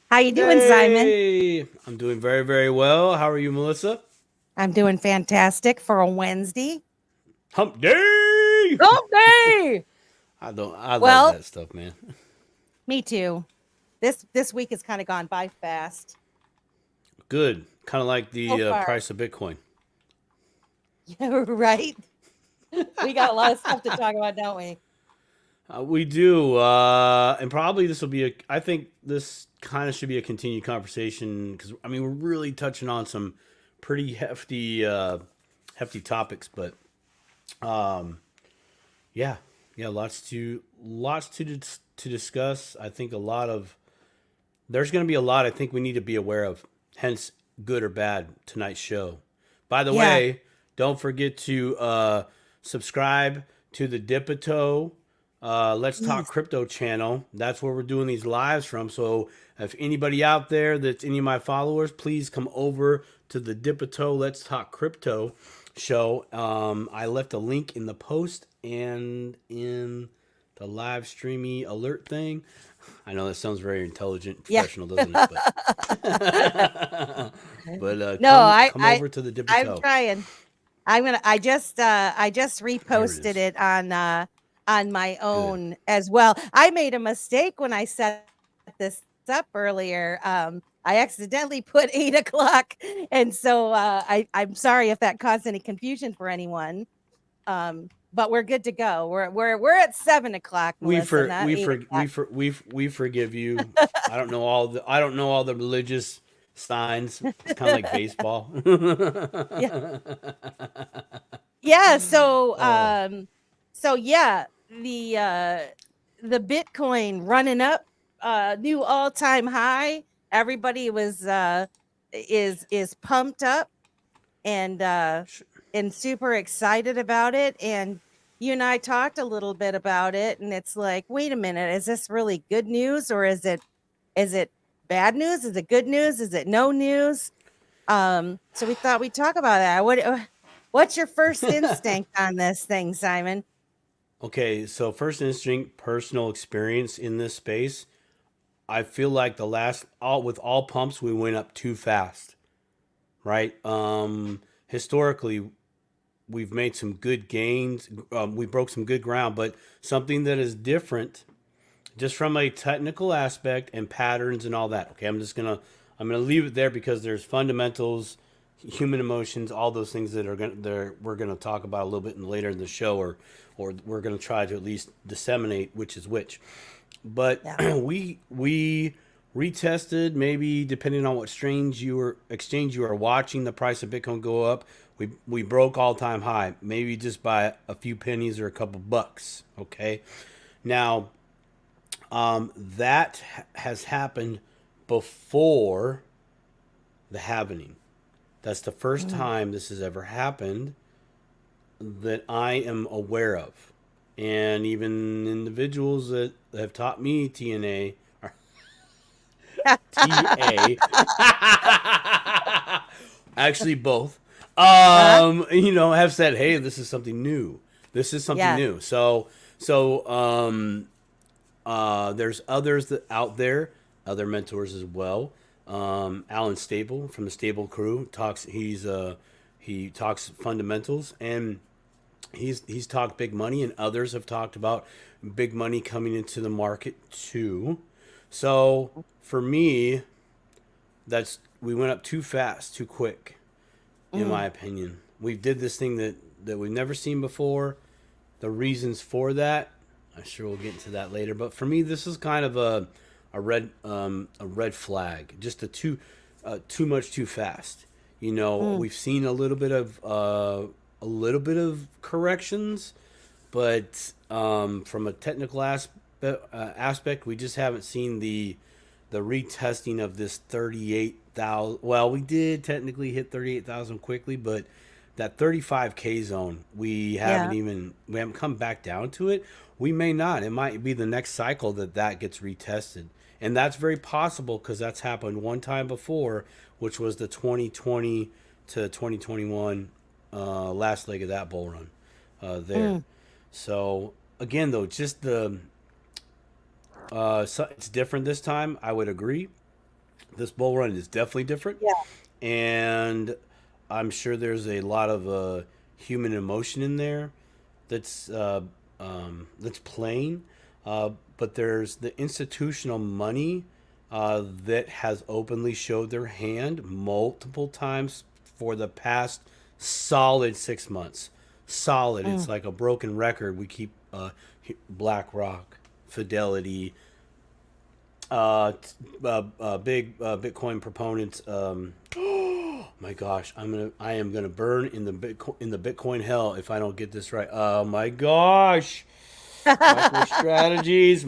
How you doing, Simon? Hey, I'm doing very, very well. How are you, Melissa? I'm doing fantastic for a Wednesday. Hump day! Okay. I love Well, that stuff, man. me too. This week has kind of gone by fast Good. Kind of like so the far. price of Bitcoin. Yeah, right. We got a lot of stuff to talk about, don't we? We do, and probably this will be a. I think this kind of should be a continued conversation because I mean we're really touching on some pretty hefty topics, but um, yeah, yeah, lots to discuss. I think a lot of there's going to be a lot I think we need to be aware of. Hence, good or bad tonight's show. By the Yeah. way, don't forget to subscribe to the Dipito Let's Talk Yes. Crypto channel. That's where we're doing these lives from. So if anybody out there that's any of my followers, please come over to the Dipito Let's Talk Crypto show. I left a link in the post and in the live streamy alert thing. I know that sounds very intelligent and Yeah. professional, doesn't it? But No, come over to the dippy I'm toe. trying. I just There it reposted is. it on my Good. own as well. I made a mistake when I set this up earlier. I accidentally put 8 o'clock, and so I'm sorry if that caused any confusion for anyone. But we're good to go. We're at 7 o'clock, Melissa, not 8 o'clock. We forgive you. I don't know all the religious signs. It's kind of like baseball. Yeah. Yeah, Oh, so yeah, the Bitcoin running up, new all-time high. Everybody was is pumped up and sh- super excited about it. And you and I talked a little bit about it, and it's like, wait a minute, is this really good news, or is it bad news? Is it good news? Is it no news? So we thought we'd talk about that. What's your first instinct on this thing, Simon? okay, so first instinct, personal experience in this space. I feel like the last all with all pumps we went up too fast, right? Historically, we've made some good gains. We broke some good ground, but something that is different, just from a technical aspect and patterns and all that. Okay, I'm gonna leave it there because there's fundamentals, human emotions, all those things that are gonna there we're gonna talk about a little bit later in the show, or we're gonna try to at least disseminate which is which. But Yeah. we retested, maybe depending on what exchange you are watching the price of Bitcoin go up. We broke all time high, maybe just by a few pennies or a couple bucks. Okay, now that has happened before the halvening. That's the first Mm. time this has ever happened that I am aware of. And even individuals that have taught me TNA or TA, actually both, Huh? have said, "Hey, this is something new. This is something Yeah. new." So there's others that out there, other mentors as well. Alan Stable from the Stable Crew talks. He talks fundamentals, and he's talked big money, and others have talked about big money coming into the market too. So for me, that's we went up too fast, too quick, in Mm. my opinion. We did this thing that we've never seen before. The reasons for that, I'm sure we'll get into that later. But for me, this is kind of a red flag. Just too much too fast. Mm. We've seen a little bit of corrections, but from a technical aspect, we just haven't seen the retesting of this 38,000. Well, we did technically hit 38,000 quickly, but that 35K zone, Yeah. we haven't come back down to it. We may not. It might be the next cycle that gets retested. And that's very possible because that's happened one time before, which was the 2020 to 2021 last leg of that bull run there. Mm. So again, though, just it's different this time. I would agree. This bull run is definitely different, Yeah. and I'm sure there's a lot of human emotion in there that's that's playing, but there's the institutional money that has openly showed their hand multiple times for the past solid 6 months. Solid. It's Mm. like a broken record. We keep BlackRock, Fidelity, big Bitcoin proponents. My gosh, I am gonna burn in the Bitcoin hell if I don't get this right. Oh my gosh, micro strategies.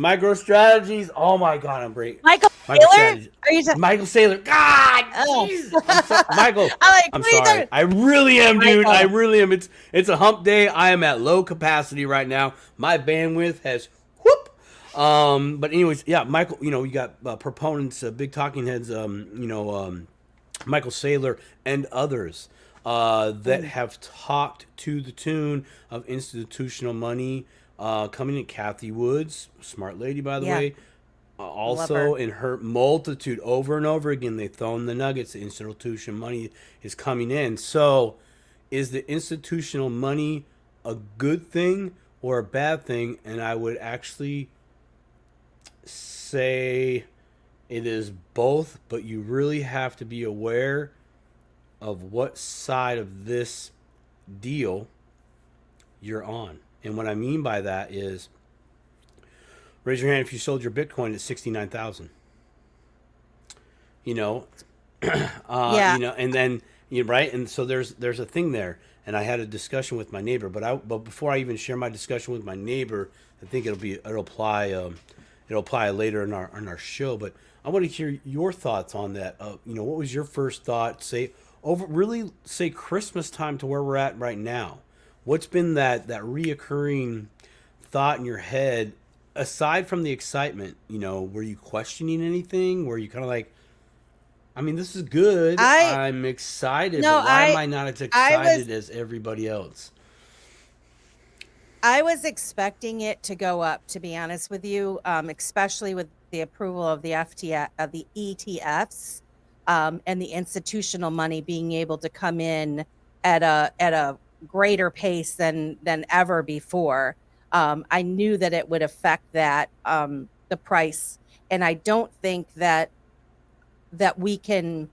Oh my god, I'm great. Michael Micro Taylor? strategies. Are you? Michael Saylor. God, Oh. jeez. I'm sorry, Michael. I'm like, I'm what are you sorry. talking? I really am, dude. I Michael. really am. It's a hump day. I am at low capacity right now. My bandwidth has whoop. But anyways, yeah, Michael. You know, you got proponents, big talking heads. Michael Saylor and others that Mm. have talked to the tune of institutional money coming in. Kathy Woods, smart lady, by the Yeah, way, love also her. in her multitude over and over again, they've thrown the nuggets. The institutional money is coming in. So, is the institutional money a good thing or a bad thing? And I would actually say it is both, but you really have to be aware of what side of this deal you're on. And what I mean by that is raise your hand if you sold your Bitcoin at 69,000. You know, Yeah. and then right, and so there's a thing there. And I had a discussion with my neighbor, but before I even share my discussion with my neighbor, I think it'll apply later in our show. But I want to hear your thoughts on that. What was your first thought? Say Christmas time to where we're at right now. What's been that reoccurring thought in your head aside from the excitement? Were you questioning anything? Were you kind of like, I mean, this is good. I I'm excited, no, but why am I not as I was excited as everybody else? I was expecting it to go up, to be honest with you, especially with the approval of the of the ETFs, and the institutional money being able to come in at a greater pace than ever before. I knew that it would affect the price, and I don't think that we can.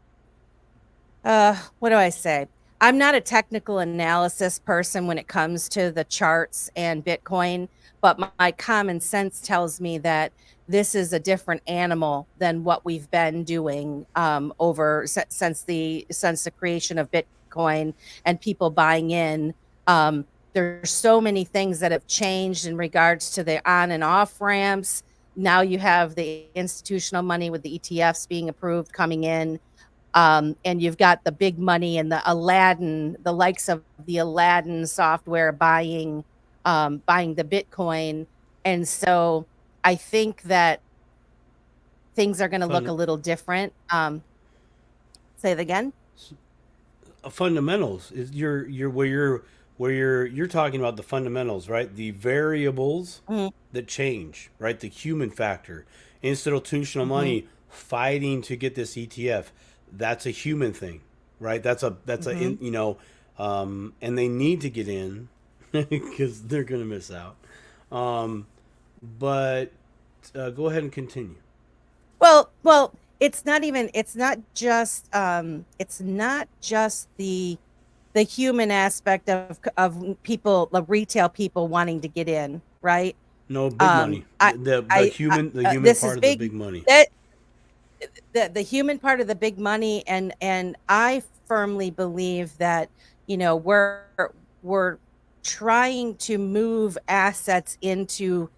What do I say? I'm not a technical analysis person when it comes to the charts and Bitcoin, but my common sense tells me that this is a different animal than what we've been doing since the creation of Bitcoin and people buying in. There's so many things that have changed in regards to the on and off ramps. Now you have the institutional money with the ETFs being approved coming in, and you've got the big money and the likes of the Aladdin software buying the Bitcoin. And so I think that things are going to look a Fun, little different. Say it again. Fundamentals is you're talking about the fundamentals, right? The variables Mhm, that change, right? The human factor, institutional mhm, money fighting to get this ETF. That's a human thing, right? mhm. And they need to get in because they're gonna miss out. Um, but go ahead and continue. Well, it's not just the human aspect of people, the retail people wanting to get in, right? No big money. I The human This is part of the big. big money. That the human part of the big money, and I firmly believe that, we're trying to move assets into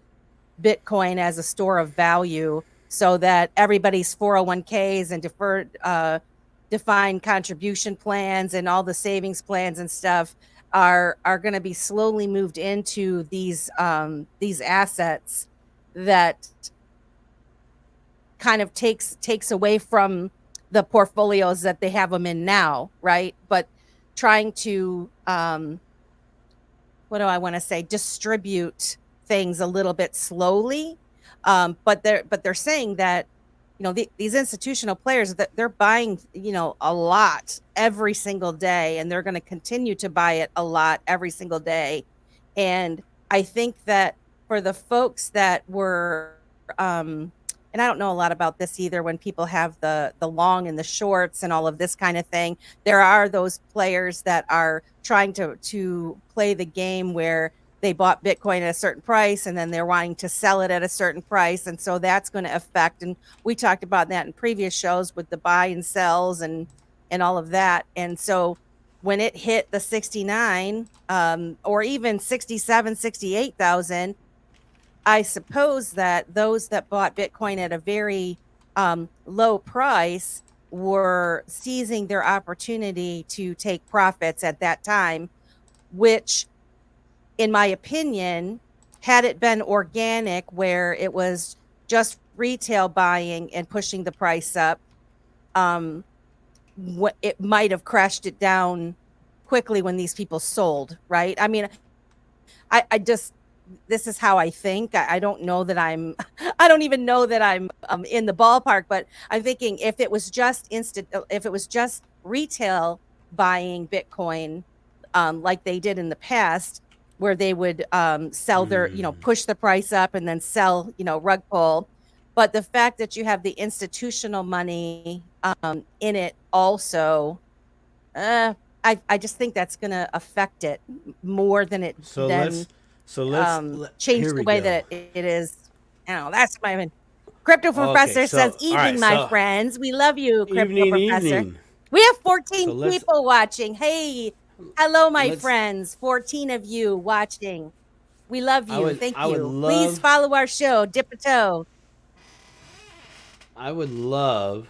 Bitcoin as a store of value so that everybody's 401ks and defined contribution plans and all the savings plans and stuff are going to be slowly moved into these assets that kind of takes away from the portfolios that they have them in now, right? But trying to what do I want to say? Distribute things a little bit slowly. But they're saying that these institutional players that they're buying, a lot every single day, and they're going to continue to buy it a lot every single day. And I think that for the folks that were, and I don't know a lot about this either, when people have the long and the shorts and all of this kind of thing, there are those players that are trying to play the game where they bought Bitcoin at a certain price and then they're wanting to sell it at a certain price. And so that's going to affect, and we talked about that in previous shows with the buy and sells and all of that. And so when it hit the 69, or even 67, 68,000, I suppose that those that bought Bitcoin at a very low price were seizing their opportunity to take profits at that time, which, in my opinion, had it been organic, where it was just retail buying and pushing the price up, it might have crashed it down quickly when these people sold, right? I mean, I just, this is how I think. I don't know that I don't even know that I'm in the ballpark, but I'm thinking if it was just retail buying Bitcoin, like they did in the past, where they would sell their, push the price up and then sell, rug pull. But the fact that you have the institutional money in it also, I just think that's going to affect it more than it change the way that it is. That's my opinion. Crypto Professor says, evening, my friends. We love you, Crypto Professor. Evening. We have 14 people watching. Hey, hello, my friends. 14 of you watching. We love you. Thank you. Please follow our show, Dip a Toe. I would love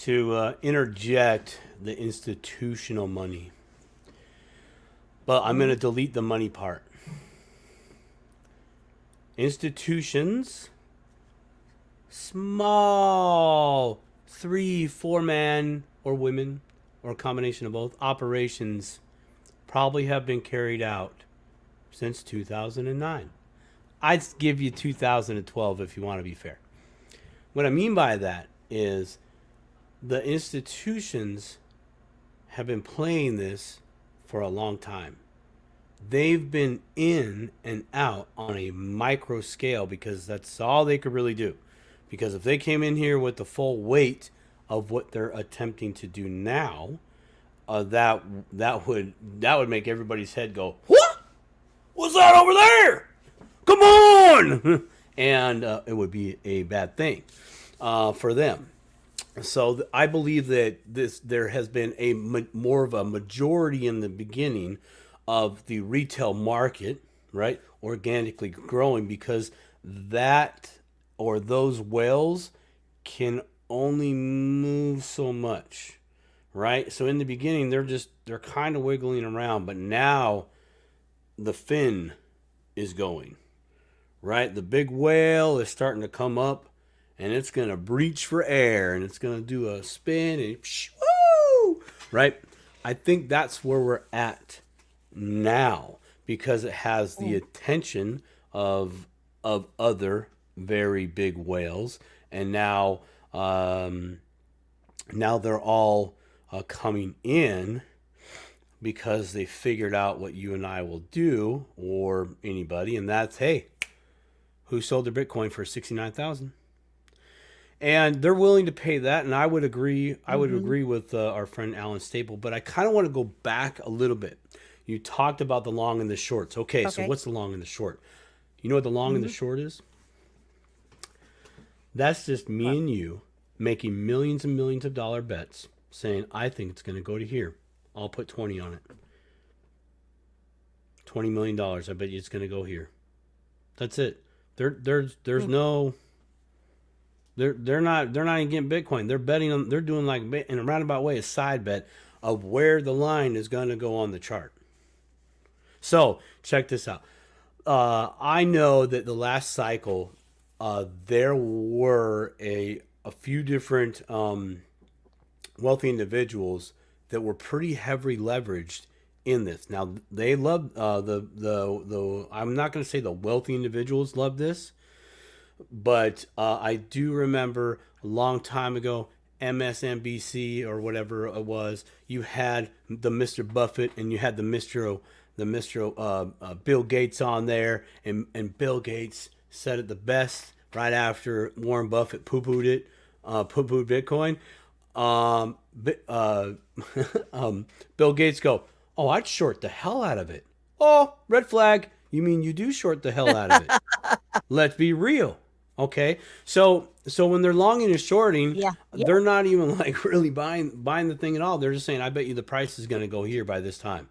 to interject the institutional money, but I'm going to delete the money part. Institutions, small 3-4 man or women, or a combination of both, operations probably have been carried out since 2009. I'd give you 2012 if you want to be fair. What I mean by that is the institutions have been playing this for a long time. They've been in and out on a micro scale because that's all they could really do. Because if they came in here with the full weight of what they're attempting to do now, that would make everybody's head go, "What? What's that over there? Come on!" And it would be a bad thing for them. So I believe that there has been more of a majority in the beginning of the retail market, right, organically growing, because those whales can only move so much, right? So in the beginning, they're kind of wiggling around, but now the fin is going, right? The big whale is starting to come up, and it's going to breach for air, and it's going to do a spin, and woo, right? I think that's where we're at now, because it has the attention of other very big whales, and now they're all coming in because they figured out what you and I will do, or anybody, and that's, hey, who sold their Bitcoin for 69,000? And they're willing to pay that, and I would agree. I would agree with our friend Alan Staple, but I kind of want to go back a little bit. You talked about the long and the shorts. Okay, so what's the long and the short? You know what the long and the short is? That's just me and you making millions and millions of dollar bets, saying, I think it's going to go to here. I'll put 20 on it. $20 million. I bet you it's going to go here. That's it. There's no... They're not even getting Bitcoin. They're betting on. They're doing, like, in a roundabout way, a side bet of where the line is going to go on the chart. So check this out. I know that the last cycle, there were a few different wealthy individuals that were pretty heavily leveraged in this. Now they love the I'm not going to say the wealthy individuals love this. But I do remember a long time ago, MSNBC or whatever it was, you had the Mr. Buffett and you had the Mr. Bill Gates on there, and Bill Gates said it the best right after Warren Buffett poo-pooed Bitcoin. Um, Bill Gates go, oh, I'd short the hell out of it. Oh, red flag. You mean you do short the hell out of it? Let's be real. Okay. So when they're longing and shorting, Yeah. Yeah. they're not even like really buying the thing at all. They're just saying, I bet you the price is going to go here by this time.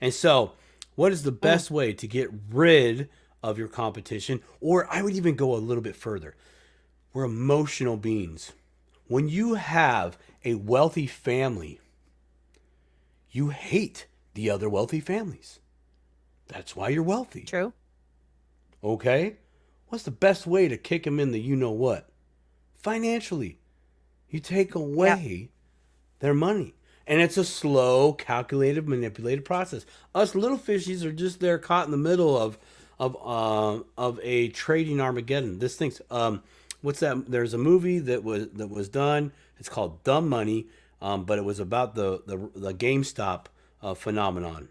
And so, what is the Mm. best way to get rid of your competition? Or I would even go a little bit further. We're emotional beings. When you have a wealthy family, you hate the other wealthy families. That's why you're wealthy. True. Okay? What's the best way to kick them in the you know what? Financially. You take Yep. away their money. And it's a slow, calculated, manipulated process. Us little fishies are just there caught in the middle of a trading Armageddon. This thing's what's that? There's a movie that was done. It's called Dumb Money, but it was about the GameStop phenomenon.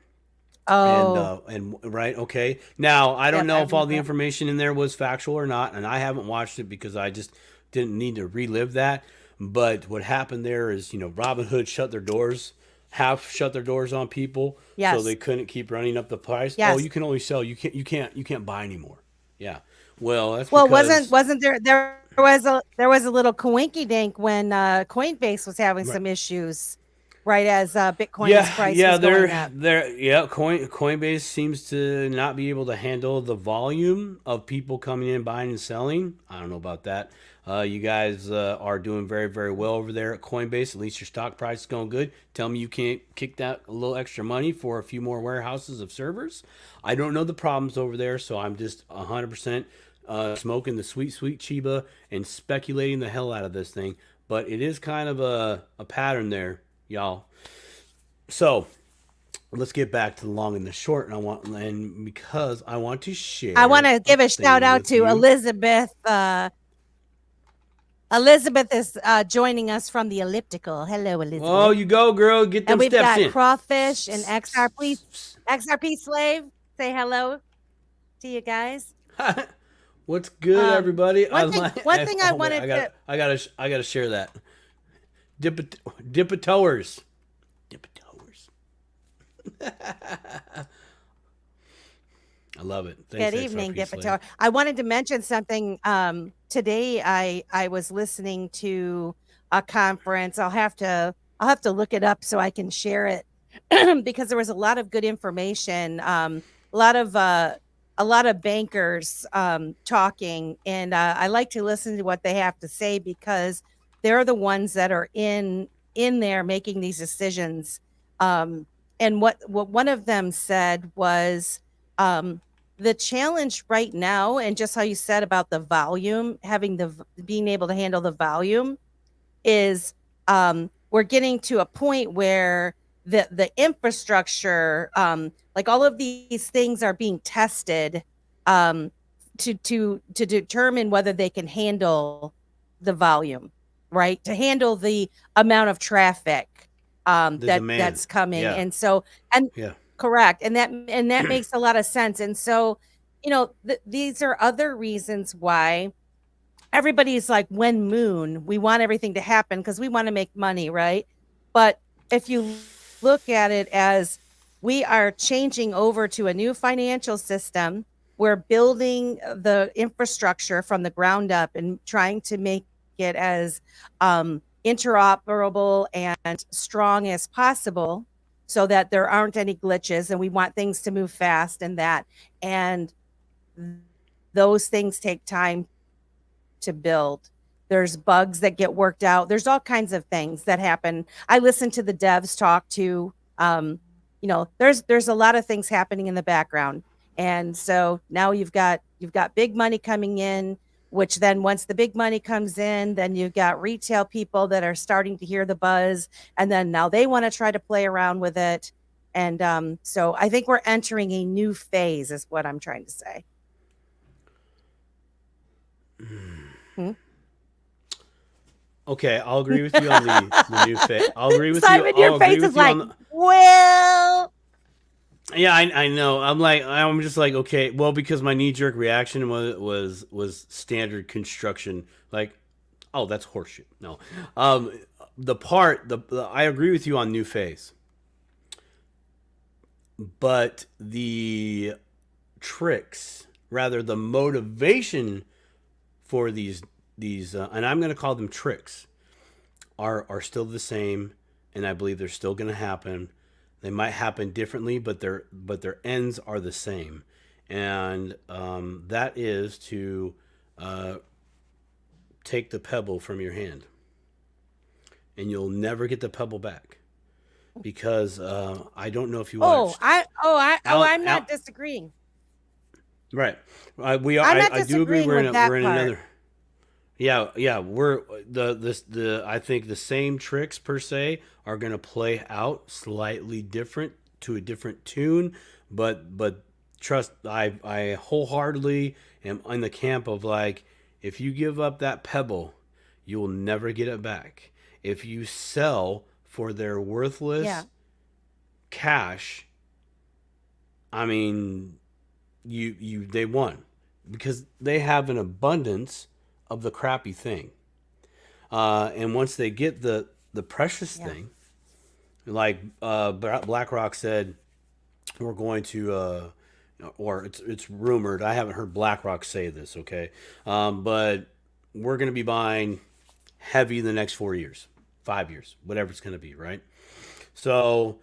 Oh, And right, okay. Now I don't yep. I know if all remember the that. information in there was factual or not, and I haven't watched it because I just didn't need to relive that. But what happened there is, Robin Hood half shut their doors on people, so they Yes. couldn't keep running up the price. Oh, Yes. you can only sell. You can't buy anymore. Yeah. Well, that's Well, wasn't because wasn't there was a little coinky dink when Coinbase was having right. some issues, right as Bitcoin's Yeah, price yeah, was going up. Coinbase seems to not be able to handle the volume of people coming in, buying and selling. I don't know about that. You guys are doing very, very well over there at Coinbase. At least your stock price is going good. Tell me you can't kick that a little extra money for a few more warehouses of servers. I don't know the problems over there, so I'm just 100% smoking the sweet, sweet Chiba and speculating the hell out of this thing. But it is kind of a pattern there, y'all. So let's get back to the long and the short, and because I want to I want share to a give a shout thing out with to you. Elizabeth. Elizabeth is joining us from the elliptical. Hello, Oh, Elizabeth. you go, girl. Get And them we've steps got in. Crawfish and XRP. XRP Slave. Say hello to you guys. What's good, everybody? I One thing. like. One thing I Oh wait, wanted to. I gotta share that. Dipatowers. Dipatowers. I love it. Thanks, Good evening, XRP Slave. Dipper. I wanted to mention something. Today, I was listening to a conference. I'll have to look it up so I can share it because there was a lot of good information. A lot of bankers talking, and I like to listen to what they have to say because they're the ones that are in there making these decisions. Um, and what one of them said was. The challenge right now, and just how you said about the volume, being able to handle the volume, is we're getting to a point where the infrastructure, like all of these things, are being tested um, to determine whether they can handle the volume, right? To handle the amount of traffic The demand. that's coming, Yeah. and so and Yeah. correct, and that makes a lot of sense, and so these are other reasons why everybody's like, when moon, we want everything to happen because we want to make money, right? But if you look at it as we are changing over to a new financial system, we're building the infrastructure from the ground up and trying to make it as interoperable and strong as possible so that there aren't any glitches, and we want things to move fast and those things take time to build. There's bugs that get worked out. There's all kinds of things that happen. I listen to the devs talk to. There's a lot of things happening in the background, and so now you've got big money coming in. Which then, once the big money comes in, then you've got retail people that are starting to hear the buzz, and then now they want to try to play around with it. And so I think we're entering a new phase, is what I'm trying to say. Hmm? Okay, I'll agree with you on the new phase. I'll agree with you. Simon, your I'll agree face is with you like, on the. well, Yeah, I know. I'm just like, okay, well, because my knee jerk reaction was standard construction, like, oh, that's horseshit. No, um, the I agree with you on new phase, but the tricks, rather the motivation for these, and I'm going to call them tricks, are still the same, and I believe they're still going to happen. They might happen differently, but their ends are the same, and that is to uh, take the pebble from your hand, and you'll never get the pebble back because I don't know if you watched Al, I'm Al not disagreeing. right. I'm not I do agree. disagreeing with We're that in part. another. Yeah, yeah, we're the I think the same tricks per se are going to play out slightly different to a different tune, but trust I wholeheartedly am in the camp of like if you give up that pebble, you will never get it back. If you sell for their Yeah, worthless cash, I mean, they won because they have an abundance of the crappy thing. And once they get the precious yeah. thing, like BlackRock said, we're going to, or it's rumored. I haven't heard BlackRock say this, okay, but we're going to be buying heavy the next 4 years, 5 years, whatever it's going to be, right? So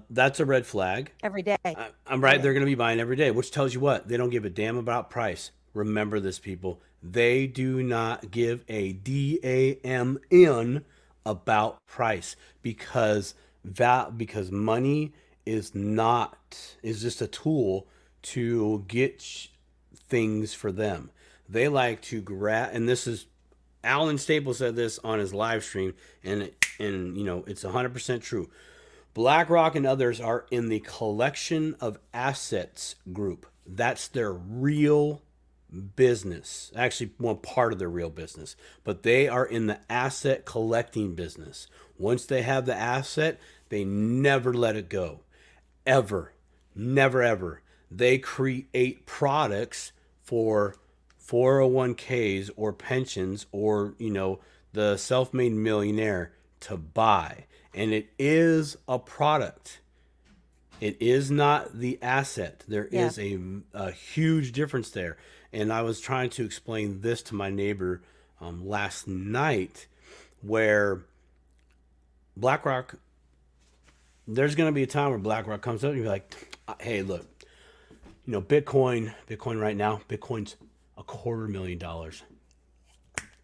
that's a red flag. Every day, I'm every right. day. They're going to be buying every day, which tells you what? They don't give a damn about price. Remember this, people. They do not give a damn about price because money is just a tool to get things for them. They like to grab, and this is Alan Staples said this on his live stream, and it's 100% true. BlackRock and others are in the collection of assets group. That's their real business. Actually, one part of their real business. But they are in the asset collecting business. Once they have the asset, they never let it go. Ever. Never, ever. They create products for 401ks or pensions or, the self made millionaire to buy. And it is a product. It is not the asset. There Yeah. is a huge difference there. And I was trying to explain this to my neighbor last night, where BlackRock, there's going to be a time where BlackRock comes up and you're like, hey, look, Bitcoin right now, Bitcoin's $250,000.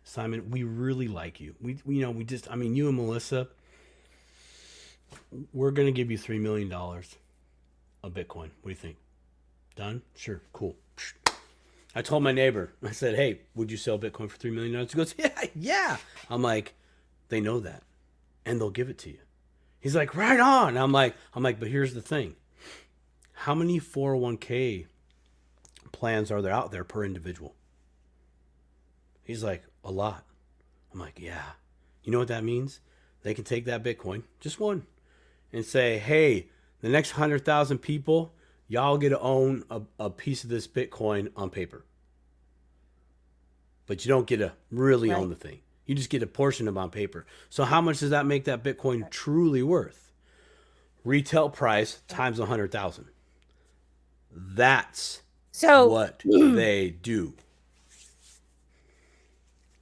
Simon, we really like you. You and Melissa, we're going to give you $3 million of Bitcoin. What do you think? Done? Sure. Cool. I told my neighbor, I said, hey, would you sell Bitcoin for $3 million? He goes, yeah, yeah. I'm like, they know that and they'll give it to you. He's like, right on. But here's the thing. How many 401k plans are there out there per individual? He's like, a lot. I'm like, yeah. You know what that means? They can take that Bitcoin, just one, and say, hey, the next 100,000 people, y'all get to own a piece of this Bitcoin on paper. But you don't get to really own the thing. You just get a portion of it on paper. So how much does that make that Bitcoin truly worth? Retail price times 100,000. That's what they do.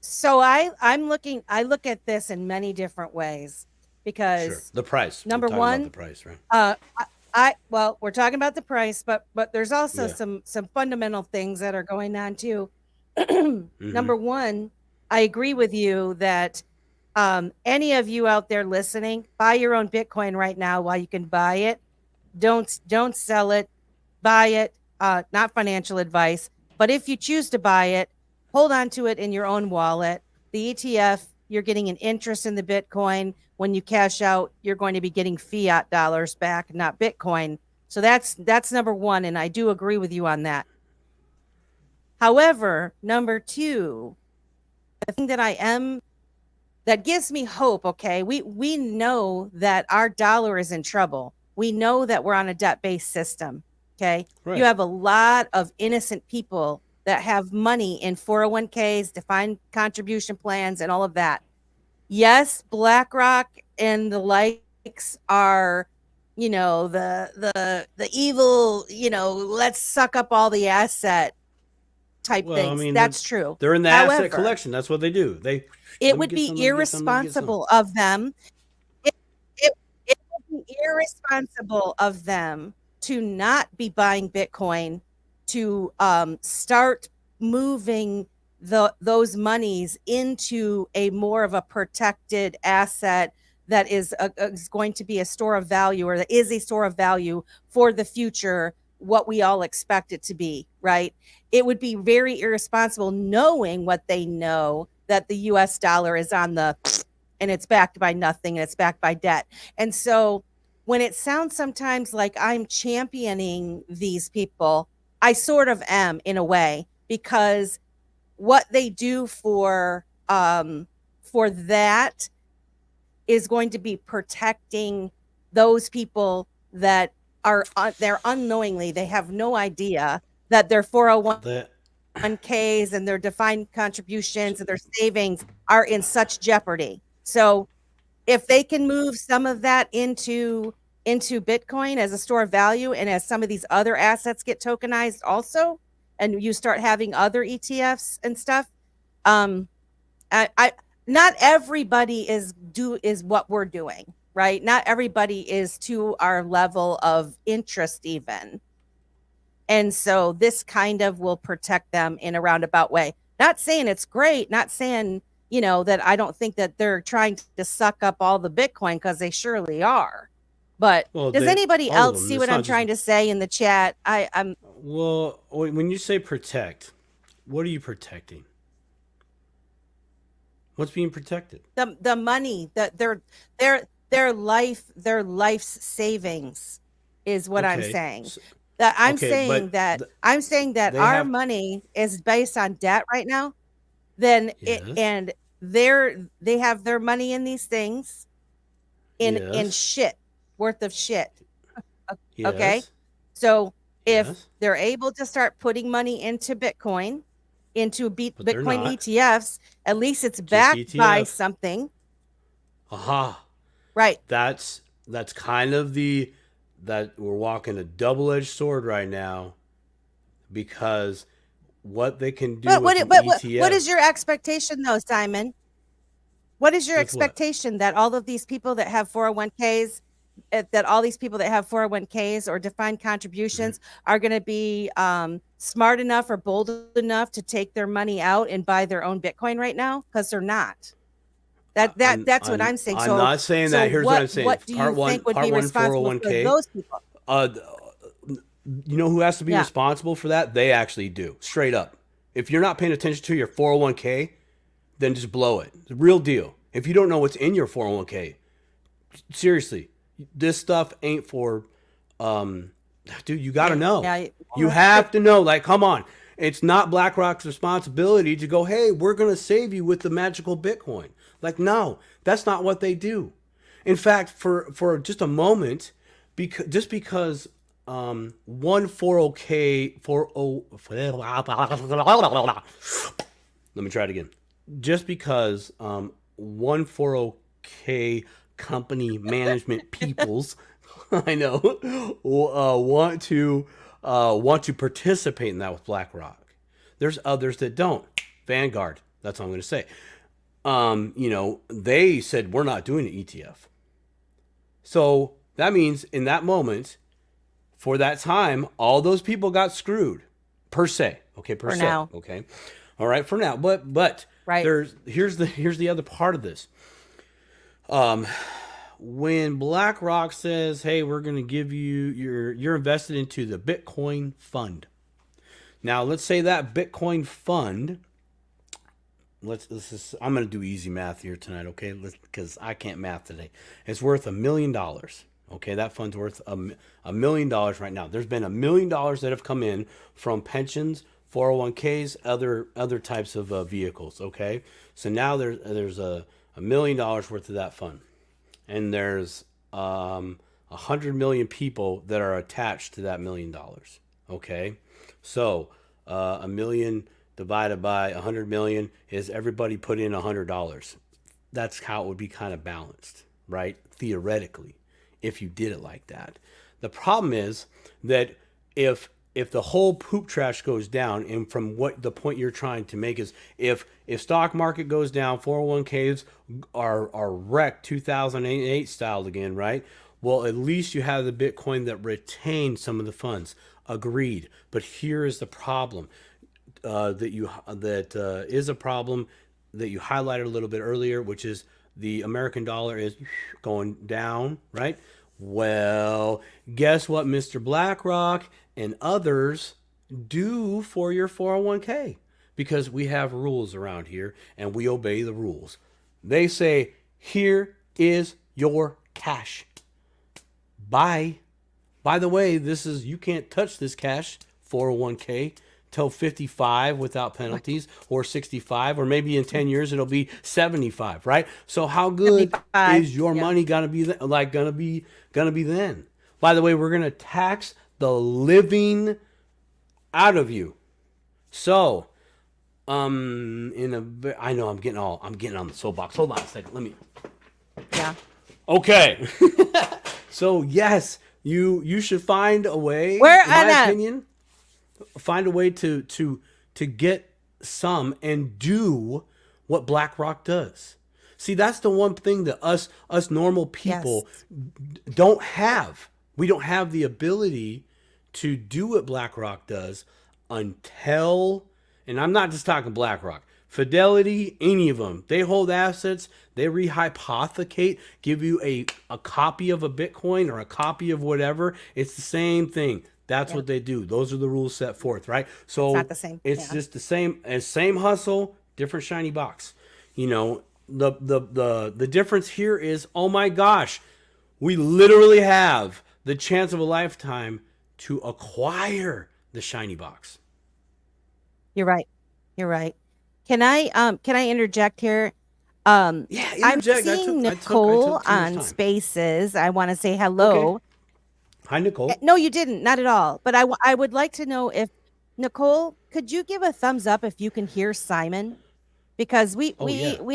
So I look at this in many different ways because sure. The price. Number we're one, about the price, right? We're talking about the price, but there's also some fundamental things that are going on too. Number one, I agree with you that any of you out there listening, buy your own Bitcoin right now while you can buy it. Don't sell it, buy it. Not financial advice, but if you choose to buy it, hold on to it in your own wallet. The ETF, you're getting an interest in the Bitcoin. When you cash out, you're going to be getting fiat dollars back, not Bitcoin. So that's number one, and I do agree with you on that. However, number two, the thing that gives me hope, okay, we know that our dollar is in trouble. We know that we're on a debt-based system, okay? You Right. have a lot of innocent people that have money in 401ks, defined contribution plans, and all of that. Yes, BlackRock and the likes are, the evil, let's suck up all the asset type Well, I things. mean, That's true. they're in the asset However, collection. That's what they do. They it let me would get be some, let me get some, let me get some. irresponsible of them. It, it would be irresponsible of them to not be buying Bitcoin, to start moving those monies into a more of a protected asset that is going to be a store of value, or that is a store of value for the future, what we all expect it to be, right? It would be very irresponsible, knowing what they know, that the US dollar is on the and it's backed by nothing, and it's backed by debt. And so when it sounds sometimes like I'm championing these people, I sort of am in a way, because what they do for that is going to be protecting those people that are they're unknowingly, they have no idea that their 401ks The and their defined contributions and their savings are in such jeopardy. So if they can move some of that into Bitcoin as a store of value, and as some of these other assets get tokenized also, and you start having other ETFs and stuff, um, I not everybody is what we're doing, right? Not everybody is to our level of interest even. And so this kind of will protect them in a roundabout way. Not saying it's great, not saying, that I don't think that they're trying to suck up all the Bitcoin, because they surely are. But well, does they anybody all of else them. see It's what I'm not just trying to say in the chat? I'm well. When you say protect, what are you protecting? What's being protected? the money that their life's savings is what I'm Okay, saying. That I'm okay, saying but that I'm saying that they our have money is based on debt right now. Then it yes, and they have their money in these things, in yes, shit, worth of shit. Okay. yes, So if yes, they're able to start putting money into Bitcoin, into but they're Bitcoin not ETFs, at least it's just backed by ETF. something, Aha. right? That's kind of the that we're walking a double-edged sword right now, because what they can do But with an what is ETF your expectation though, Simon? What is your with what? expectation that all of these people that have 401ks, that all these people that have 401ks or defined Mhm. contributions are going to be smart enough or bold enough to take their money out and buy their own Bitcoin right now? Because they're not. That's what I'm saying. I'm So not saying so that. Here's what what I'm saying. what do you think would be Part one, responsible for 401k. those people? Uh, you know who has to be Yeah. responsible for that? They actually do. Straight up. If you're not paying attention to your 401k, then just blow it. The real deal. If you don't know what's in your 401k, seriously, this stuff ain't for um dude, you got to know. Yeah. You have to know, like, come on. It's not BlackRock's responsibility to go, "Hey, we're going to save you with the magical Bitcoin." Like, no, that's not what they do. In fact, for just a moment, because one 40k 40 let me try it again. Just because one 40k company management peoples I know want to participate in that with BlackRock. There's others that don't. Vanguard. That's all I'm going to say. They said we're not doing an ETF. So that means in that moment, for that time, all those people got screwed, per se. Okay, per For se. now. Okay, all right, for now. But Right. here's the other part of this. When BlackRock says, "Hey, we're going to give you you're invested into the Bitcoin fund." Now, let's say that Bitcoin fund. I'm going to do easy math here tonight, okay? Because I can't math today. It's worth $1 million. Okay, that fund's worth $1 million right now. There's been $1 million that have come in from pensions 401ks, other types of vehicles. Okay, so now there's $1 million worth of that fund, and there's 100 million people that are attached to that $1 million. Okay, so a million divided by 100 million is everybody put in $100. That's how it would be kind of balanced, right? Theoretically, if you did it like that. The problem is that if the whole poop trash goes down, and from what the point you're trying to make is, if stock market goes down, 401ks are wrecked 2008 style again, right? Well, at least you have the Bitcoin that retains some of the funds. Agreed. But here is the problem that is a problem that you highlighted a little bit earlier, which is the American dollar is going down, right? Well, guess what Mr. BlackRock and others do for your 401k? Because we have rules around here and we obey the rules. They say, here is your cash. Bye. By the way, you can't touch this cash 401k till 55 without penalties, or 65, or maybe in 10 years it'll be 75, right? So how good 75, is your yeah. money gonna be gonna be then? By the way, we're gonna tax the living out of you. So I know I'm getting on the soapbox. Hold on a second. Let me. Yeah. Okay. So yes, you should find a way. In my opinion, find a way to get some and do what BlackRock does. See, that's the one thing that us normal people don't have. We don't have the ability to do what BlackRock does until, and I'm not just talking BlackRock, Fidelity, any of them. They hold assets, they rehypothecate, give you a copy of a Bitcoin or a copy of whatever. It's the same thing. That's what they do. Those are the rules set forth, right? So it's not the same. It's just the same hustle, different shiny box. You know, the difference here is, oh my gosh, we literally have the chance of a lifetime to acquire the shiny box. You're right. You're right. Can I interject here? Yeah, I'm interject. seeing I took Nicole too much on time. Spaces. I want to say hello. Okay. Hi, Nicole. No, you didn't. Not at all. But I would like to know if, Nicole, could you give a thumbs up if you can hear Simon? Because we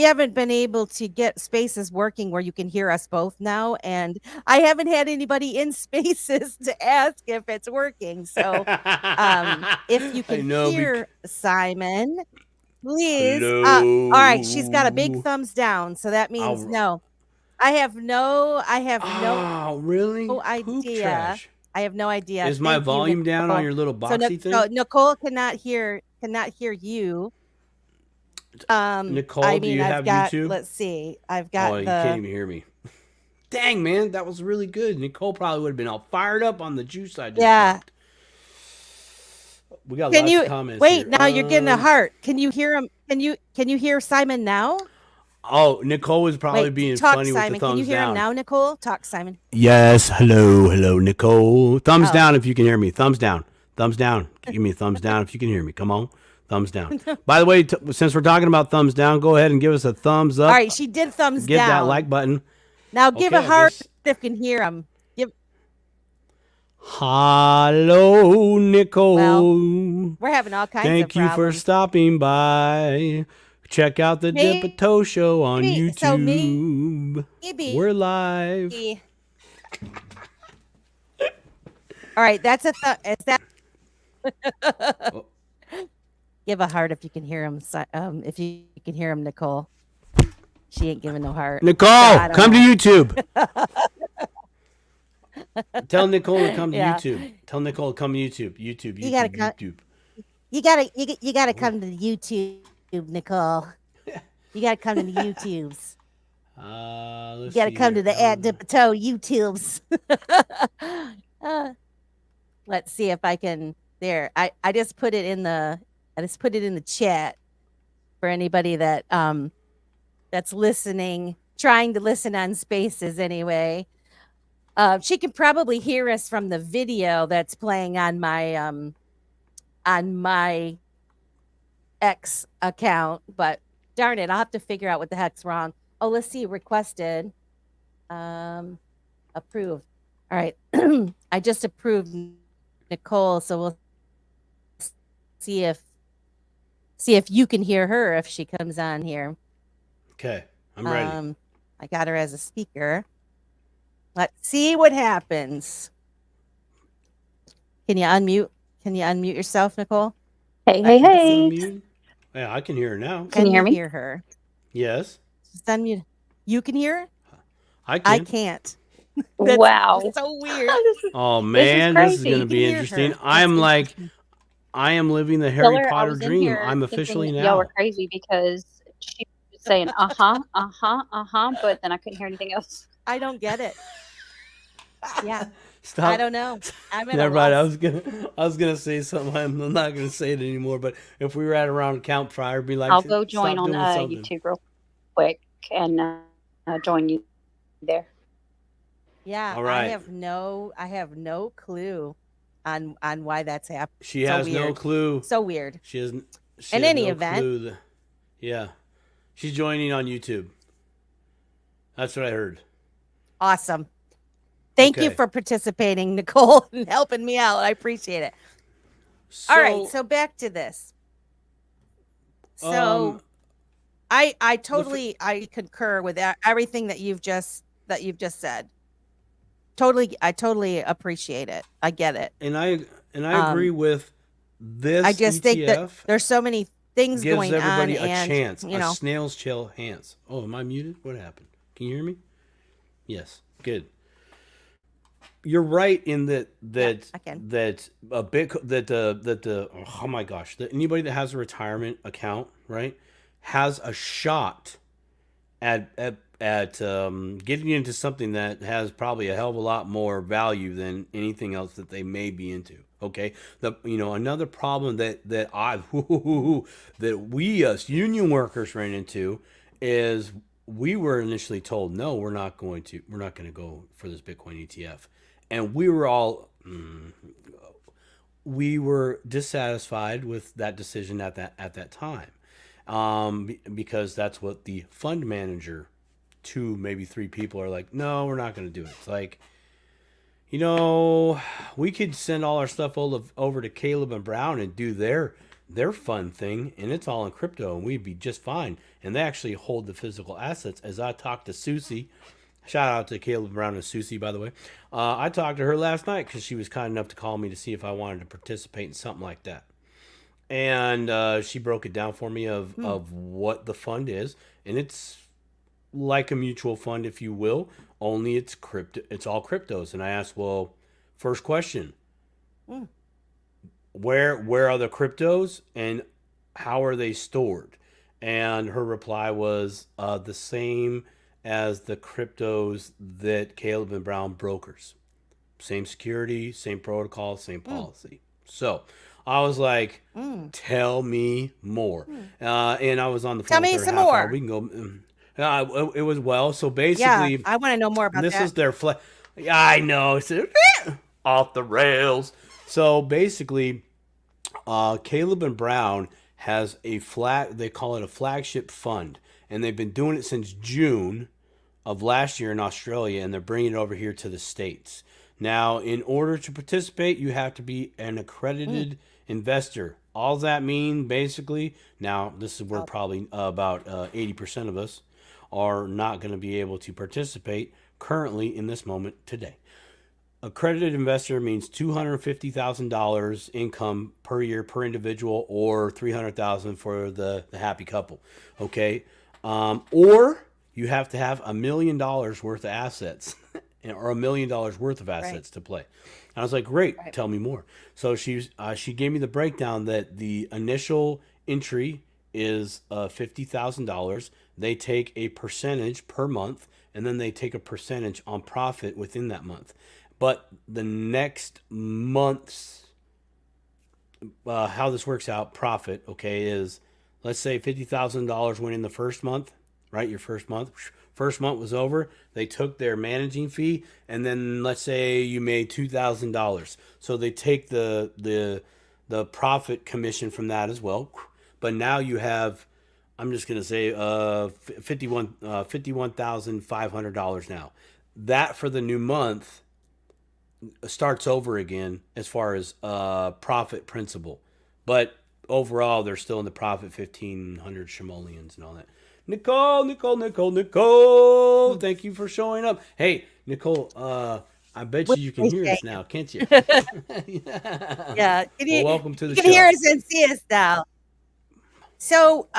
haven't been able to get Spaces working where you can hear us both now, and I haven't had anybody in Spaces to ask if it's working. So if you can hear Simon, please. Hello. All right, she's got a big thumbs down, so that means no. I have no really? idea. Poop trash. I have no idea. Is my volume down on your little boxy thing? So Nicole cannot hear you. Nicole, do you have YouTube? Let's see. I've got you can't even hear me. Dang, man, that was really good. Nicole probably would have been all fired up on the juice I just dropped. We got lots of comments. Wait, here. Now you're getting a heart. Can you hear him? Can you hear Simon now? Oh, Nicole was probably being funny Simon. with the thumbs down. Can you hear him now, Nicole? Talk, Simon. Yes. Hello, Nicole. Thumbs down if you can hear me. Thumbs down. Thumbs down. Give me a thumbs down if you can hear me. Come on. Thumbs down. By the way, since we're talking about thumbs down, go ahead and give us a thumbs up. All right, she did thumbs down. Give that like button. Now give a heart if you can hear him. Hello, Nicole. Well, we're having all kinds of problems. Thank you for stopping by. Check out the Dip-a-Toe Show on YouTube. So maybe we're live. All right, that's is that. Give a heart if you can hear him. If you can hear him, Nicole. She ain't giving no heart. Nicole, come to YouTube. Tell Nicole to come to YouTube. Tell Nicole to come to YouTube. YouTube. You gotta come to the YouTube, Nicole. You gotta come to the YouTubes. You gotta come to the Dip-a-Toe YouTubes. Let's see if I can. There, I just put it in the chat for anybody that that's listening, trying to listen on Spaces anyway. She can probably hear us from the video that's playing on my X account, but darn it, I'll have to figure out what the heck's wrong. Oh, let's see, requested, approved. All right, I just approved Nicole, so we'll see if you can hear her if she comes on here. Okay, I'm ready. I got her as a speaker. Let's see what happens. Can you unmute? Can you unmute yourself, Nicole? Hey, I hey, can hey. Unmute? Yeah, I can hear her now. Can you hear me? hear her? Yes, Just unmute. You can hear her? I I can. can't. That's Wow. so weird. Oh man, this is crazy. gonna You be can hear interesting. her. I'm That's like, interesting. I am living the Harry Killer, I Potter was in dream. here I'm thinking officially that y'all were now. crazy because she was saying but then I couldn't hear anything else. I don't get it. Yeah, Stop. I don't know. I'm at a Never mind. I loss. was gonna say something. I'm not gonna say it anymore. But if we were at around campfire, I'd be like, I'll go join stop on doing something. YouTube real quick and join you there. Yeah, All right. I have no clue on why that's happening. She So has no weird. clue. So weird. She has. She In has any no event. clue yeah, she's joining on YouTube. That's what I heard. Awesome. Thank you Okay. for participating, Nicole, and helping me out. I appreciate it. All right, so back to this. So I totally I concur with everything that you've just said. I totally appreciate it. I get it. and I agree with this. I just think that ETF there's so many things gives going everybody on, a and chance, you a know, snail's chance. Oh, am I muted? What happened? Can you hear me? Yes, good. You're right in that I can. that a bit that the oh my gosh, that anybody that has a retirement account, right, has a shot at getting into something that has probably a hell of a lot more value than anything else that they may be into. Okay, another problem that that we us union workers ran into is we were initially told no, we're not going to go for this Bitcoin ETF, and we were all we were dissatisfied with that decision at that time, because that's what the fund manager, 2 maybe 3 people, are like, no, we're not going to do it. It's like, we could send all our stuff over to Caleb and Brown and do their fun thing, and it's all in crypto, and we'd be just fine. And they actually hold the physical assets. As I talked to Susie, shout out to Caleb Brown and Susie, by the way. I talked to her last night because she was kind enough to call me to see if I wanted to participate in something like that. And she broke it down for me of what the fund is, and it's like a mutual fund, if you will, only it's crypto. It's all cryptos. And I asked, well, first question, where are the cryptos and how are they stored? And her reply was the same as the cryptos that Caleb and Brown brokers. Same security, same protocol, same policy. So I was like, tell me more. And I was on the phone. Tell me with her some half hour. more. We can go. It was so Yeah, basically, I want to know more about this that. is their I know, it's off the rails. So basically, Caleb and Brown has they call it a flagship fund, and they've been doing it since June of last year in Australia, and they're bringing it over here to the States. Now, in order to participate, you have to be an accredited investor. All that mean, basically, now this is where probably about 80% of us are not going to be able to participate currently in this moment today. Accredited investor means $250,000 income per year per individual, or $300,000 for the happy couple. Okay, or you have to have $1 million worth of assets, or $1 million worth of assets to play. And I was like, great, tell me more. So she gave me the breakdown that the initial entry is $50,000. They take a percentage per month, and then they take a percentage on profit within that month. But the next month's, how this works out, profit, okay, is, let's say $50,000 went in the first month, right? Your first month was over. They took their managing fee, and then let's say you made $2,000. So they take the profit commission from that as well. but now you have, I'm just gonna say, $51,500 now. That for the new month starts over again as far as profit principal, but overall they're still in the profit 1,500 simoleons and all that. Nicole, thank you for showing up. Hey, Nicole, I bet you can hear us now, can't you? Yeah. Well, welcome to the You can hear show. us and see us now. So,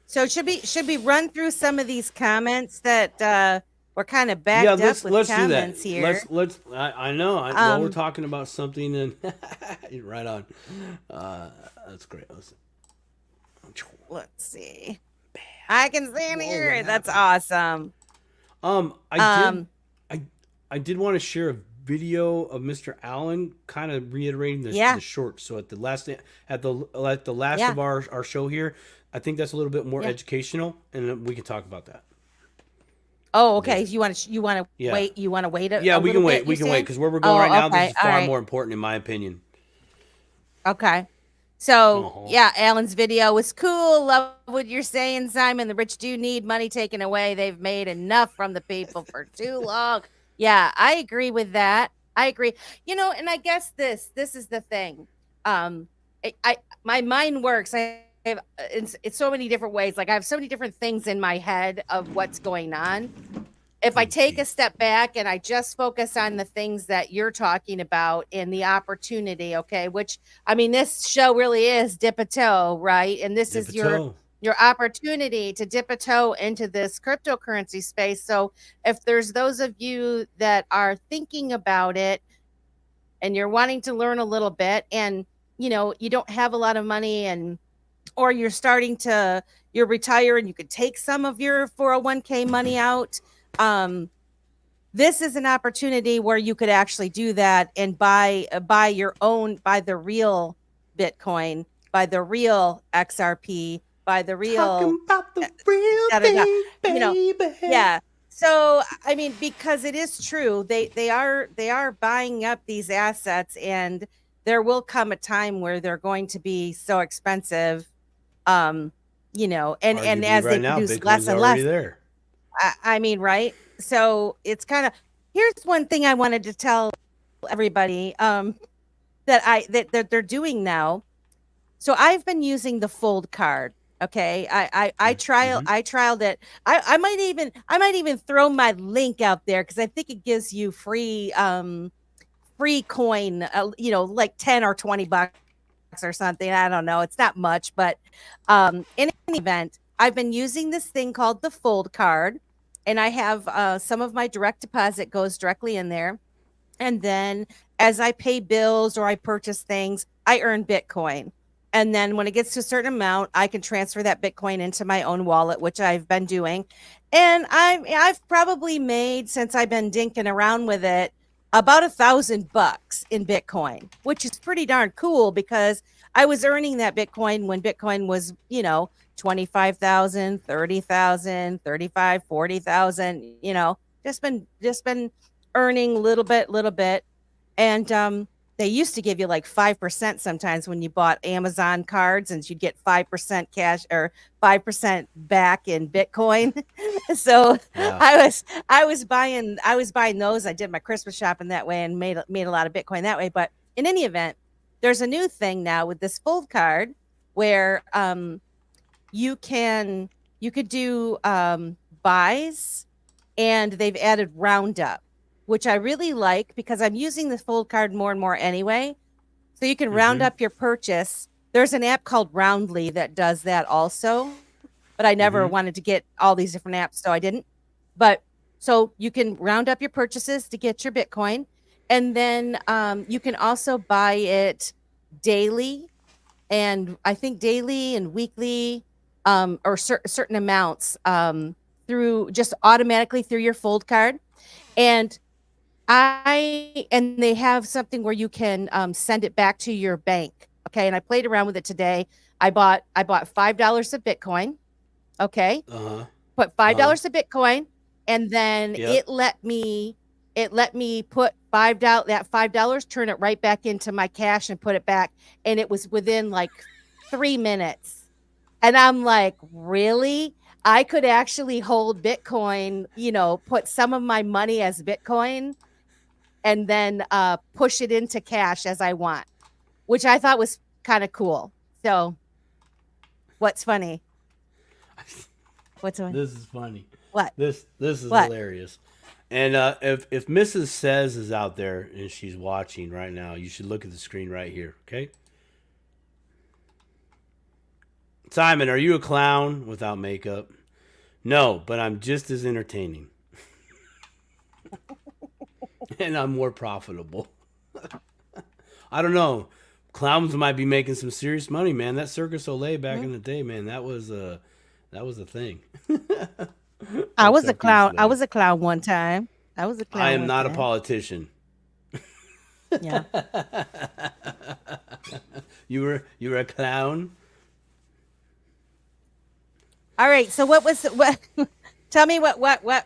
so should we run through some of these comments that we're kind of backed Yeah, up let's with do that. comments here? Let's. I know. Well, we're Um, talking about something, and right on. That's great. let's see. I can see and Whoa, hear what it. That's happened? awesome. I Um, did want to share a video of Mr. Allen, kind of reiterating yeah, the short. So at the last yeah, of our show here, I think that's a little bit more yeah. educational, and then we can talk about that Oh, okay. there. You want to Yeah, wait? You want to wait yeah, a we little can wait. bit? We You can wait saying? because where we're going right Oh, now, this okay. is All far right. more important, in my opinion. Okay. So Uh-huh. yeah, Alan's video was cool. Love what you're saying, Simon. The rich do need money taken away. They've made enough from the people for too long. Yeah, I agree with that. I agree. And I guess this is the thing. I my mind works. I have it's so many different ways. Like I have so many different things in my head of what's going on. If I Oh, take a geez. step back and I just focus on the things that you're talking about and the opportunity, okay, which I mean, this show really is dip a toe, right? And this Dip a is your toe. opportunity to dip a toe into this cryptocurrency space. So if there's those of you that are thinking about it and you're wanting to learn a little bit and you don't have a lot of money or you're retired and you could take some of your 401k money out, um this is an opportunity where you could actually do that and buy the real Bitcoin, buy the real XRP, buy the real Talking about the real da da da. thing, You know, baby. yeah. So I mean, because it is true, they are buying up these assets, and there will come a time where they're going to be so expensive. Um, and Arguably, as they right now, produce less Bitcoin's and already less, there. I mean, right? So it's kind of here's one thing I wanted to tell everybody that they're doing now. So I've been using the Fold card. Okay, Mm-hmm. I trialed it. I might even throw my link out there because I think it gives you free coin. Like $10 or $20 or something. I don't know. It's not much, but in any event, I've been using this thing called the Fold card, and I have some of my direct deposit goes directly in there. And then as I pay bills or I purchase things, I earn Bitcoin. And then when it gets to a certain amount, I can transfer that Bitcoin into my own wallet, which I've been doing. And I've probably made, since I've been dinking around with it, about $1,000 in Bitcoin, which is pretty darn cool because I was earning that Bitcoin when Bitcoin was, 25,000, 30,000, 35, 40,000, just been earning little bit. And they used to give you like 5% sometimes when you bought Amazon cards, and you'd get 5% cash or 5% back in Bitcoin. So Yeah. I was buying those. I did my Christmas shopping that way and made a lot of Bitcoin that way. But in any event, there's a new thing now with this Fold card where you could do buys, and they've added Roundup, which I really like because I'm using the Fold card more and more anyway. So you can round Mm-hmm. up your purchase. There's an app called Roundly that does that also, but I never Mm-hmm. wanted to get all these different apps, so I didn't. But so you can round up your purchases to get your Bitcoin, and then you can also buy it daily, and I think daily and weekly, or certain amounts through just automatically through your Fold card. And they have something where you can send it back to your bank. Okay. And I played around with it today. I bought $5 of Bitcoin. Okay. Uh-huh. Put Uh-huh. $5 of Bitcoin, and then Yep. it let me put $5, turn it right back into my cash and put it back. And it was within like 3 minutes. And I'm like, really? I could actually hold Bitcoin, put some of my money as Bitcoin and then push it into cash as I want, which I thought was kind of cool. So what's funny? What's funny? This is funny. What? This is What? hilarious. And if Mrs. Says is out there and she's watching right now, you should look at the screen right here, okay? Simon, are you a clown without makeup? No, but I'm just as entertaining. And I'm more profitable. I don't know. Clowns might be making some serious money, man. That Circus Olay back in the day, man, that was a thing. I was a Except you, clown. I Slade. was a clown one time. I was a clown. I am one not a time. politician. Yeah. You were a clown? All right. So what? Tell me what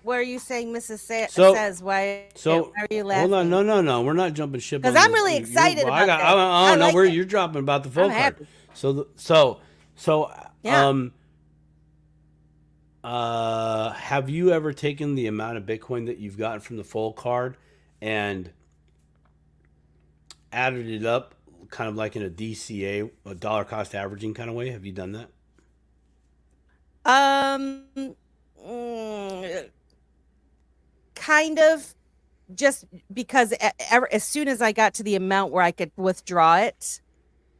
were you saying, Mrs. So- says? Why So are you laughing? hold on, no, we're not jumping ship. 'Cause on I'm this. really excited I about got, this. Oh I no, like it. you're dropping about the full I'm card. happy. Yeah. Have you ever taken the amount of Bitcoin that you've gotten from the full card and added it up, kind of like in a DCA, a dollar cost averaging kind of way? Have you done that? Kind of, just because as soon as I got to the amount where I could withdraw it,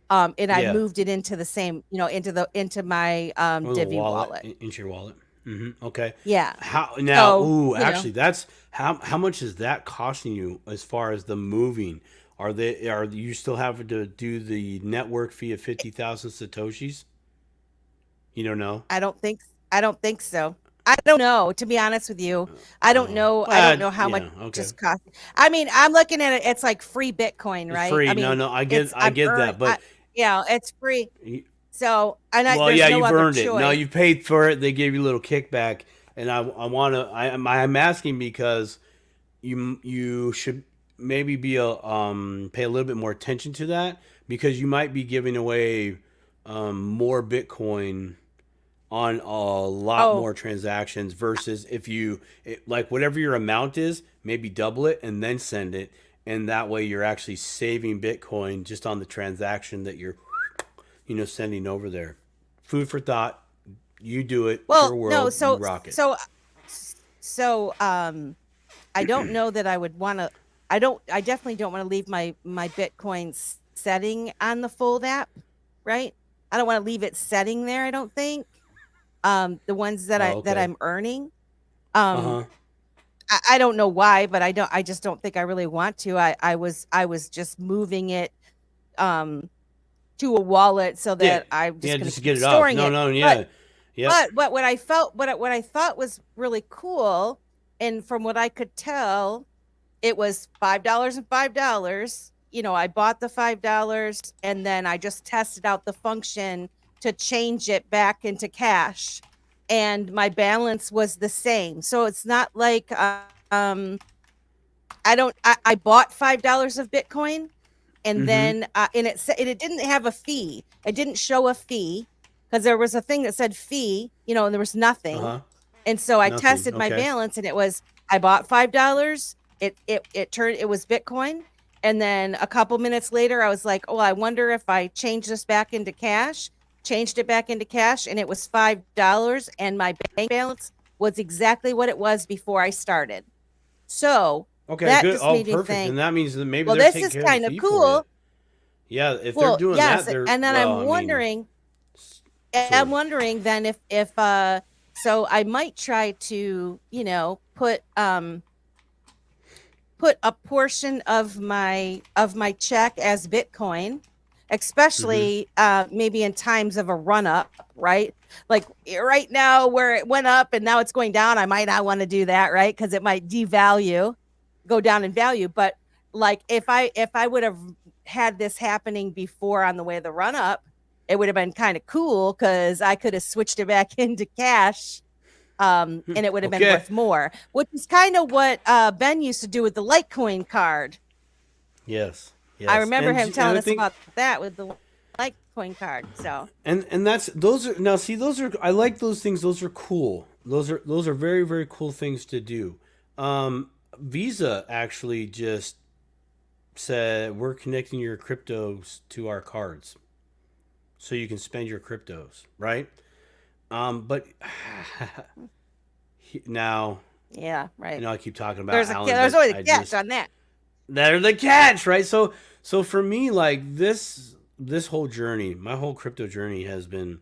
and I Yeah. moved it into the same, into my Or the Divi wallet. into your wallet. Okay. Yeah. How now? So, Ooh, you know. actually, that's how much is that costing you as far as the moving? Are you still having to do the network fee of 50,000 satoshis? You don't know. I don't think so. I don't know, to be honest with you. I don't know. I don't know how much yeah, okay. just cost. I mean, I'm looking at it. It's like free Bitcoin, It's right? free. I mean, No, I get I'm that, but it's free. y- So, there's yeah, no you've other earned it. choice. No, you paid for it. They gave you a little kickback, and I'm asking because you should maybe pay a little bit more attention to that, because you might be giving away more Bitcoin on a lot Oh. more transactions versus if like whatever your amount is, maybe double it and then send it, and that way you're actually saving Bitcoin just on the transaction that you're sending over there. Food for thought. You do it. Well, Pure world, no, you rock it. I don't know that I would want to. I definitely don't want to leave my Bitcoin setting on the Fold app, right? I don't want to leave it setting there. I don't think. The ones that Oh, okay. I'm earning. Uh-huh. I don't know why, but I just don't think I really want to. I was just moving it to a wallet so that I'm just going just to get keep it off. storing it. No, yeah. Yeah. But what I thought was really cool, and from what I could tell, it was $5 and $5. I bought the $5 and then I just tested out the function to change it back into cash, and my balance was the same. So it's not like I bought $5 of Bitcoin, and Mhm. then and it didn't have a fee. It didn't show a fee because there was a thing that said fee, and there was nothing. Uh-huh. And so I Nothing, tested my okay. balance, and it was, I bought $5. It was Bitcoin. And then a couple minutes later, I was like, oh, I wonder if I change this back into cash. Changed it back into cash, and it was $5, and my bank balance was exactly what it was before I started. So Okay, that good. just Oh, made me perfect. think, And that means that maybe well, they're this taking is care of the kind of fee for cool. it. Yeah, if Well, they're doing yes, that, they're and then well, I'm wondering, sort of. then if so I might try to, put a portion of my check as Bitcoin, especially maybe in times of a run up, right? Like right now where it went up and now it's going down, I might not want to do that, right? Because it might go down in value. But like if I would have had this happening before on the way of the run up, it would have been kind of cool because I could have switched it back into cash. And it would have been Okay. worth more, which is kind of what Ben used to do with the Litecoin card. Yes. I remember And him I telling us think- about that with the. like coin card. So And that's those are now see those are I like those things. Those are cool. Those are very very cool things to do. Visa actually just said we're connecting your cryptos to our cards, so you can spend your cryptos, right? But now yeah, right. I keep talking about There's Alan, there's but always a I catch just on that. they're the catch, right? So for me, like this whole journey, my whole crypto journey has been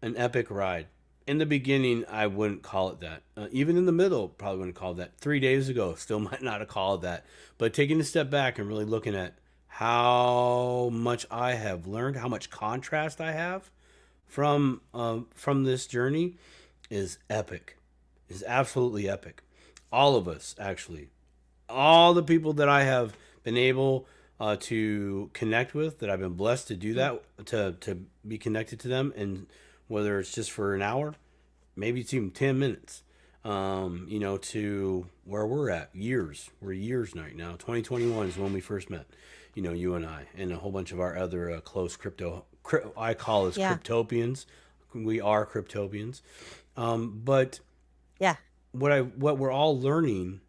an epic ride. In the beginning, I wouldn't call it that. Even in the middle, probably wouldn't call it that. 3 days ago, still might not have called it that. But taking a step back and really looking at how much I have learned, how much contrast I have from this journey is epic. Is absolutely epic. All of us, actually, all the people that I have been able to connect with, that I've been blessed to do that, to be connected to them, and whether it's just for an hour, maybe it's even 10 minutes, to where we're at, we're years right now. 2021 is when we first met, you and I, and a whole bunch of our other close I call us Yeah, cryptopians. We are cryptopians. But yeah. what we're all learning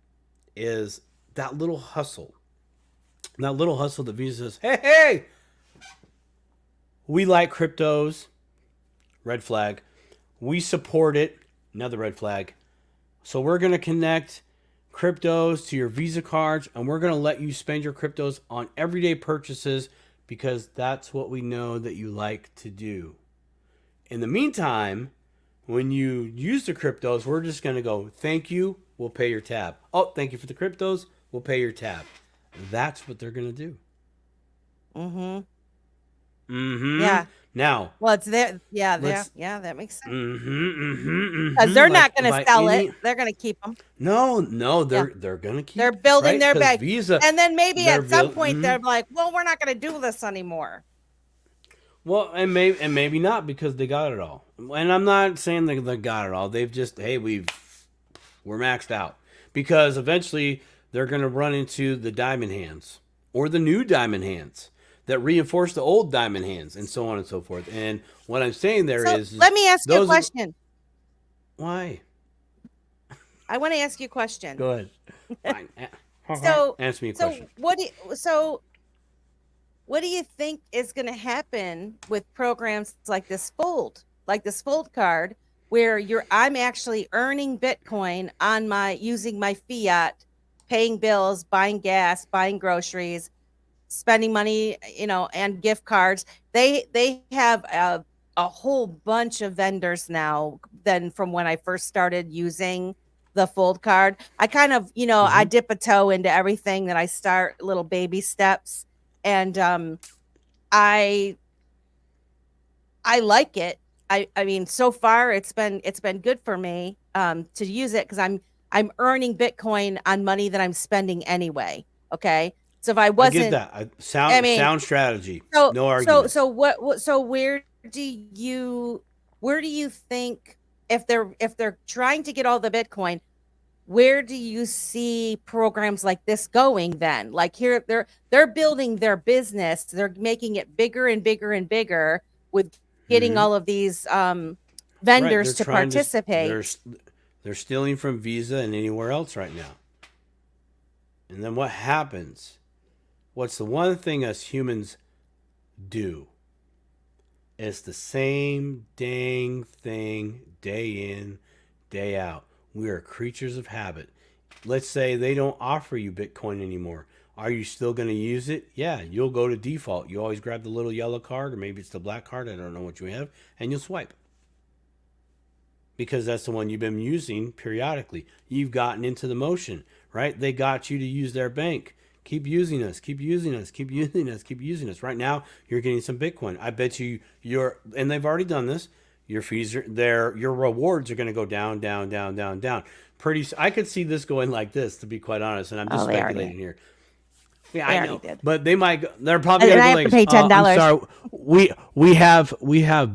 is that little hustle that Visa says, hey, we like cryptos, red flag. We support it, another red flag. So we're going to connect cryptos to your Visa cards, and we're going to let you spend your cryptos on everyday purchases because that's what we know that you like to do. In the meantime, when you use the cryptos, we're just going to go, thank you, we'll pay your tab. Oh, thank you for the cryptos, we'll pay your tab. That's what they're going to do. Mm-hmm. Mm-hmm. Yeah. Now, Well, it's there. Yeah, there. let's. Yeah, that makes sense. Mm-hmm. Mm-hmm. Because Mm-hmm. they're Like not going to by sell any. it. They're going to keep them. No, Yeah. they're gonna They're keep, building right? their Because bag. Visa, And then maybe they're at some built. point they're like, well, we're not going to do this anymore. Well, and maybe not because they got it all. And I'm not saying they got it all. They've just we're maxed out because eventually they're gonna run into the diamond hands or the new diamond hands that reinforce the old diamond hands and so on and so forth. And what I'm saying there So is let me ask you a those question. why? I want to ask you a question. Go ahead. Fine. So, Answer me a so question. what do you think is going to happen with programs like this Fold card, where I'm actually earning Bitcoin on using my fiat, paying bills, buying gas, buying groceries, spending money, and gift cards. They have a whole bunch of vendors now than from when I first started using the Fold card. I kind of, I Mm-hmm. dip a toe into everything that I start little baby steps. And I like it. I mean, so far it's been good for me to use it because I'm earning Bitcoin on money that I'm spending anyway. Okay. So if I I get wasn't, that. I mean, Sound strategy. so No argument. so where do you think if they're trying to get all the Bitcoin, where do you see programs like this going then? Like here they're building their business, they're making it bigger and bigger and bigger with getting Mm-hmm. all of these Right. vendors They're to trying to. participate. They're stealing from Visa and anywhere else right now. And then what happens? What's the one thing us humans do? It's the same dang thing day in, day out. We are creatures of habit. Let's say they don't offer you Bitcoin anymore. Are you still going to use it? Yeah, you'll go to default. You always grab the little yellow card, or maybe it's the black card. I don't know what you have. And you'll swipe because that's the one you've been using periodically. You've gotten into the motion, right? They got you to use their bank. Keep using us, keep using us, keep using us, keep using us. Right now, you're getting some Bitcoin. I bet and they've already done this. Your fees your rewards are going to go down, down, down, down, down. I could see this going like this, to be quite honest, and I'm just Oh, they already speculating here. Yeah, they I already know, did. but they're probably And going I to have go to like, pay $10. I'm sorry, we have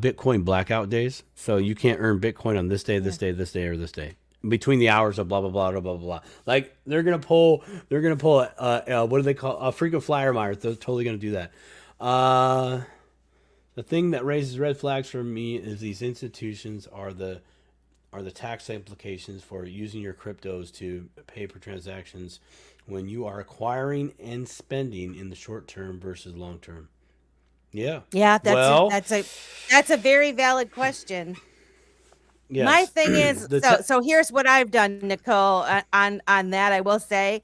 Bitcoin blackout days, so you can't earn Bitcoin on this day, this day, this day, or this day between the hours of blah blah blah blah blah blah. Like they're gonna pull what do they call a frequent flyer mile? They're totally gonna do that. The thing that raises red flags for me is these institutions are the tax implications for using your cryptos to pay for transactions when you are acquiring and spending in the short term versus long term. Yeah. Yeah, Well, that's a very valid question. My yes. thing is, so here's what I've done, Nicole, on that. I will say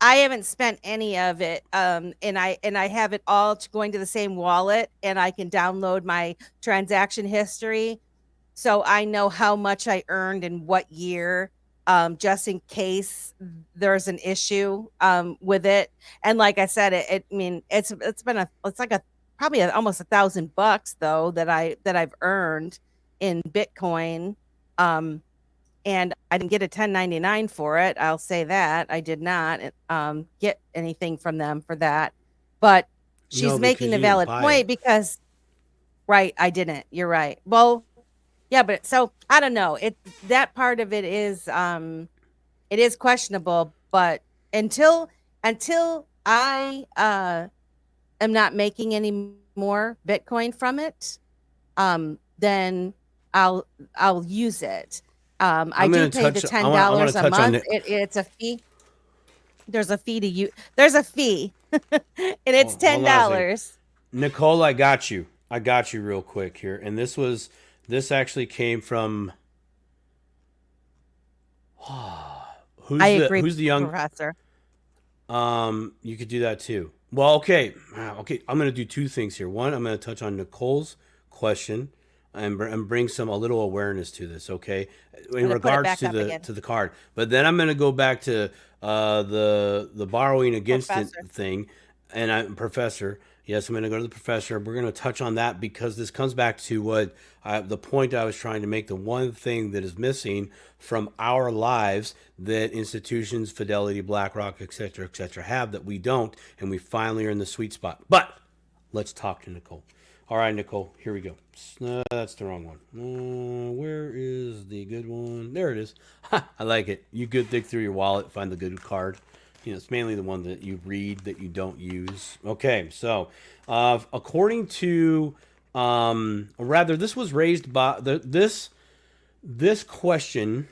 I haven't spent any of it, and I have it all going to the same wallet, and I can download my transaction history, so I know how much I earned in what year, just in case there's an issue with it. And like I said, I mean, it's like probably almost $1,000 though that I've earned in Bitcoin. And I didn't get a 1099 for it. I'll say that I did not get anything from them for that. But she's No, making because a you didn't valid buy point it. because, right, I didn't. You're right. Well, yeah, but so I don't know. That part of it is questionable. But until I am not making any more Bitcoin from it, then I'll use it. I I'm do gonna pay the touch. I want $10 to a touch on month. it. It's a fee. There's a fee to you. There's a fee, and it's Hold on a second. $10. Nicole, I got you. I got you real quick here. And this actually came from I agree, who's the young Professor. you could do that too. Well, okay. Okay, I'm going to do two things here. One, I'm going to touch on Nicole's question and bring a little awareness to this, okay? In put it regards back to up again. the card. But then I'm going to go back to the borrowing against it Professor. thing. And I'm Professor. Yes, I'm going to go to the professor. We're going to touch on that because this comes back to what the point I was trying to make. The one thing that is missing from our lives that institutions, Fidelity, BlackRock, et cetera, have that we don't, and we finally are in the sweet spot. But let's talk to Nicole. All right, Nicole, here we go. That's the wrong one. Where is the good one? There it is. I like it. You good dig through your wallet, find the good card. You know, it's mainly the one that you read that you don't use. Okay, so according to, or rather, this was raised by this question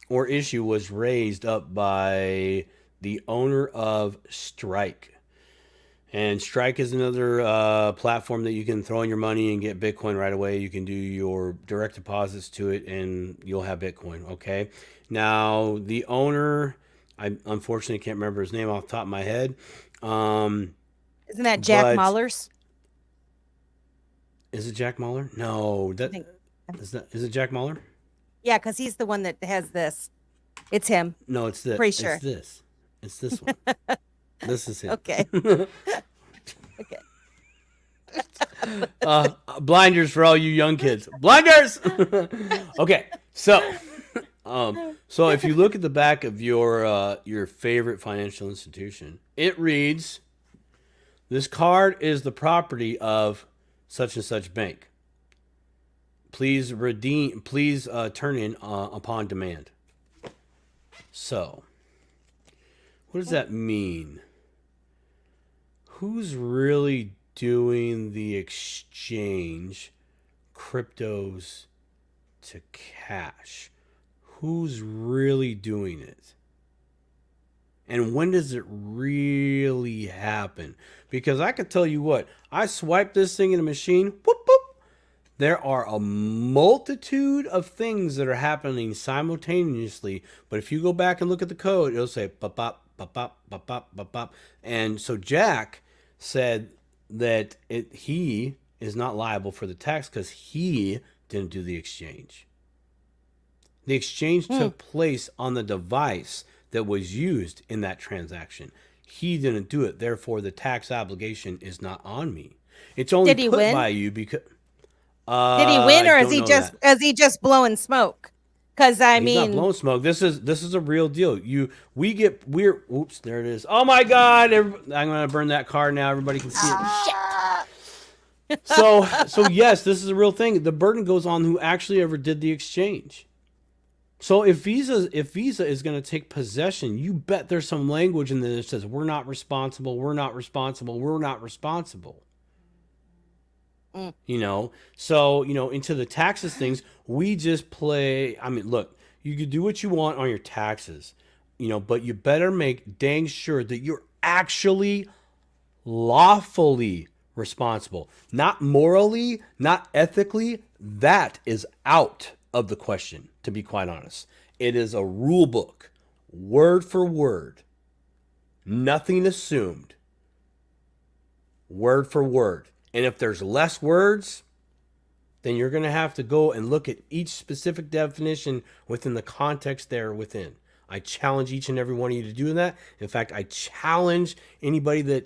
or issue was raised up by the owner of Strike. And Strike is another platform that you can throw in your money and get Bitcoin right away. You can do your direct deposits to it and you'll have Bitcoin, okay? Now, the owner, I unfortunately can't remember his name off the top of my head. Isn't that Jack but- Mahler's? Is it Jack Mahler? No, is it Jack Mahler? Yeah, because he's the one that has this. It's him. No, it's this. Pretty sure. It's this one. This is him. Okay. Okay. Blinders for all you young kids. Blinders. Okay, so if you look at the back of your favorite financial institution, it reads, "This card is the property of such and such bank. Please turn in upon demand." So, what does that mean? Who's really doing the exchange cryptos to cash? Who's really doing it? And when does it really happen? Because I can tell you what, I swipe this thing in a machine, whoop, whoop. There are a multitude of things that are happening simultaneously. But if you go back and look at the code, it'll say pop, pop, pop, pop, pop, pop, pop, pop. And so Jack said that he is not liable for the tax because he didn't do the exchange. The exchange took place on the device that was used in that transaction. He didn't do it. Therefore, the tax obligation is not on me. It's only Did he put win? by you because... Did he win, or I is he don't know that. just blowing smoke? Because I He's not mean, blowing smoke. This is a real deal. Oops, there it is. Oh my God! I'm gonna burn that card now. Everybody can see it. So yes, this is a real thing. The burden goes on who actually ever did the exchange. So if Visa is going to take possession, you bet there's some language in there that says we're not responsible, we're not responsible, we're not responsible. Mm. You know, so into the taxes things, we just play. I mean, look, you can do what you want on your taxes, but you better make dang sure that you're actually lawfully responsible, not morally, not ethically. That is out of the question, to be quite honest. It is a rule book, word for word, nothing assumed, word for word. And if there's less words, then you're going to have to go and look at each specific definition within the context they're within. I challenge each and every one of you to do that. In fact, I challenge anybody that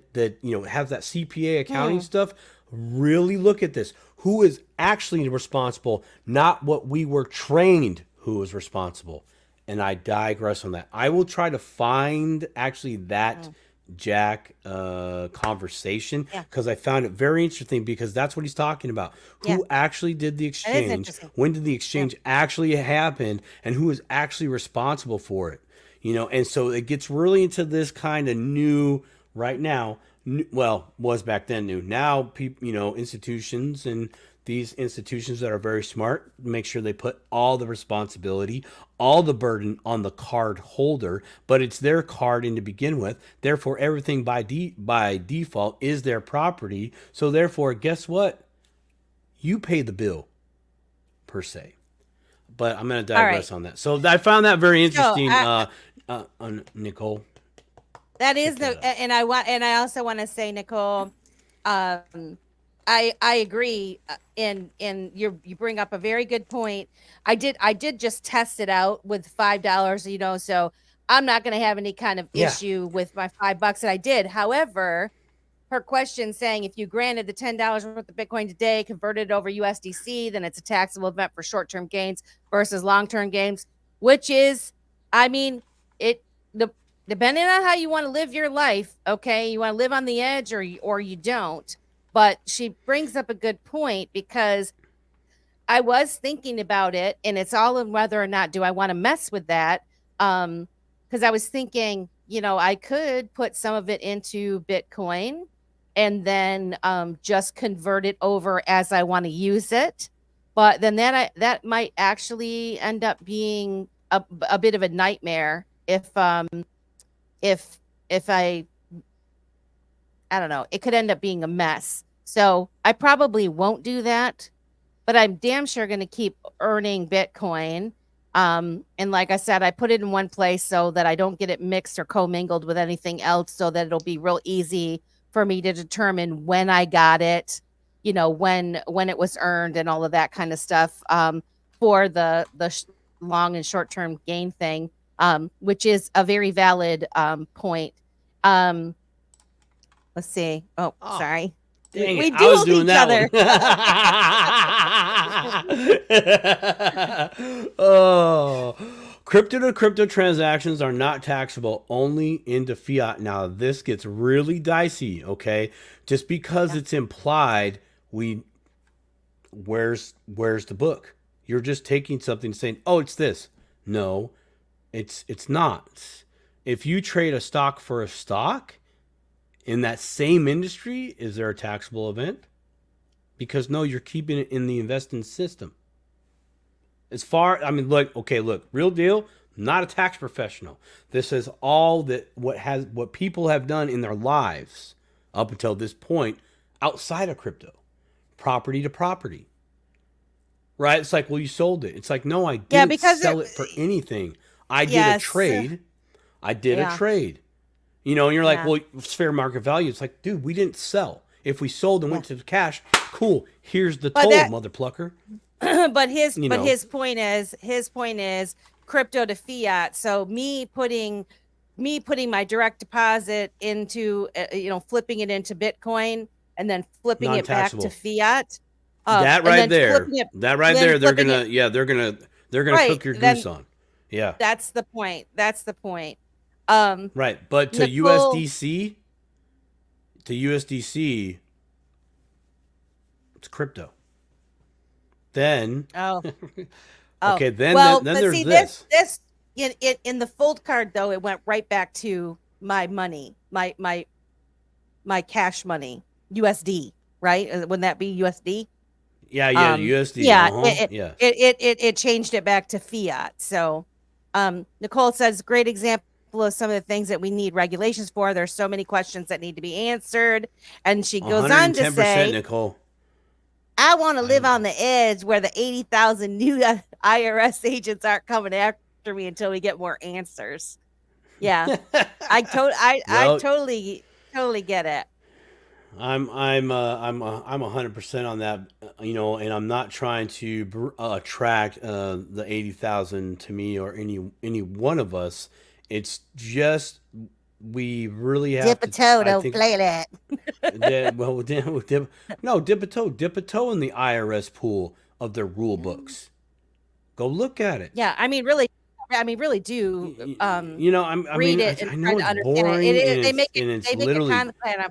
has that CPA accounting stuff, really look at this. Who is actually responsible, not what we were trained who is responsible. And I digress on that. I will try to find actually that Jack conversation, because I found it very interesting, because that's what he's talking about. Who actually did the exchange? interesting. When did the exchange actually happen? And who is actually responsible for it? And so it gets really into this kind of new right now. Well, was back then new. Now people, institutions, and these institutions that are very smart make sure they put all the responsibility, all the burden on the card holder, but it's their card to begin with. Therefore, everything by default is their property. So therefore, guess what? You pay the bill, per se. But I'm going to digress on that. So I found that very interesting, Nicole. That is and I also want to say, Nicole, I agree, and you bring up a very good point. I did just test it out with $5, so I'm not going to have any kind of issue with my $5 that I did. However, her question saying if you granted the $10 worth of Bitcoin today, converted it over USDC, then it's a taxable event for short-term gains versus long-term gains, which is, I mean, depending on how you want to live your life, okay, you want to live on the edge or you don't. But she brings up a good point, because I was thinking about it, and it's all in whether or not do I want to mess with that. Because I was thinking, I could put some of it into Bitcoin and then just convert it over as I want to use it. But then that might actually end up being a bit of a nightmare if I don't know, it could end up being a mess. So I probably won't do that, but I'm damn sure going to keep earning Bitcoin. And like I said, I put it in one place so that I don't get it mixed or commingled with anything else, so that it'll be real easy for me to determine when I got it, when it was earned and all of that kind of stuff, for the long and short-term gain thing, which is a very valid point. Let's see. Oh, sorry. Dang we it, I was dueled doing each other. Oh, crypto to crypto transactions are not taxable, only into fiat. Now this gets really dicey, okay? Just because it's implied, where's the book? You're just taking something saying, oh, it's this. No, it's not. If you trade a stock for a stock in that same industry, is there a taxable event? Because no, you're keeping it in the investing system. Look, real deal, not a tax professional. This is all that what people have done in their lives up until this point outside of crypto, property to property. Right? It's like, well, you sold it. It's like, no, I didn't sell it for anything. I did a trade. I did a trade. And you're like, well, it's fair market value. It's like, dude, we didn't sell. If we sold and went to the cash, cool. Here's the total, mother plucker. But his point is crypto to fiat. So me putting my direct deposit into flipping it into Bitcoin and then flipping it back to fiat. They're gonna cook your goose on. Yeah. That's the point. Right. But to USDC, it's crypto. Then okay, then there's this in the fold card, though, it went right back to my money, my cash money, USD, right? Wouldn't that be USD? Yeah, yeah, Um, USD. yeah, Yeah. it changed it back to fiat. So, Nicole says, great example of some of the things that we need regulations for. There's so many questions that need to be answered. And she goes on to 110%, say, Nicole. I want to live I- on the edge where the 80,000 new IRS agents aren't coming after me until we get more answers. Yeah, I Well, totally get it. I'm 100% on that, and I'm not trying to attract the 80,000 to me or any one of us. It's just we really have Dip a to. toe, I don't think play that. well, dip a toe in the IRS pool of their rule books. Go look at it. Yeah, really do I read mean, it and I try know to it's understand it. boring They and it's make it literally kind of plan.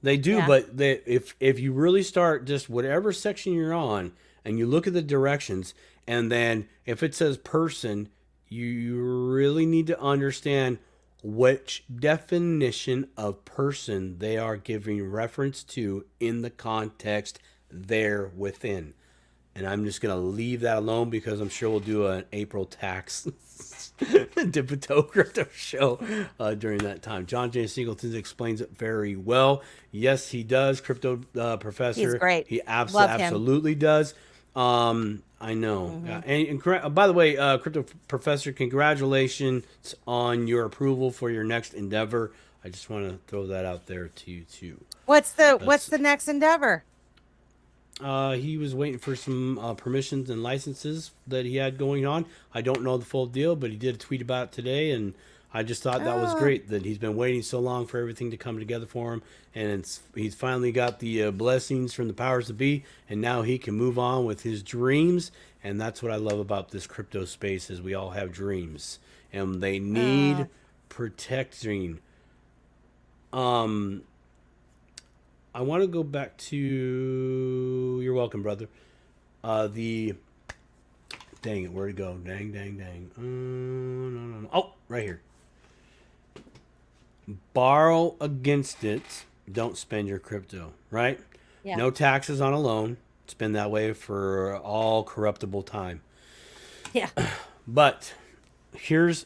they do, Yeah. but if you really start just whatever section you're on and you look at the directions, and then if it says person, you really need to understand which definition of person they are giving reference to in the context there within. And I'm just gonna leave that alone because I'm sure we'll do an April tax Dipito crypto show during that time. John J. Singleton explains it very well. Yes, he does. Crypto professor. He's great. He Love him. absolutely does. I know. By the way, crypto professor, congratulations on your approval for your next endeavor. I just want to throw that out there to you too. What's the next endeavor? He was waiting for some permissions and licenses that he had going on. I don't know the full deal, but he did a tweet about it today, and I just thought that was great that he's been waiting so long for everything to come together for him, and he's finally got the blessings from the powers that be, and now he can move on with his dreams, and that's what I love about this crypto space is we all have dreams, and they need protecting. I want to go back to. You're welcome, brother. Dang it, where'd it go? Dang. No. Oh, right here. Borrow against it. Don't spend your crypto, right? Yeah. No taxes on a loan. It's been that way for all corruptible time. Yeah. But here's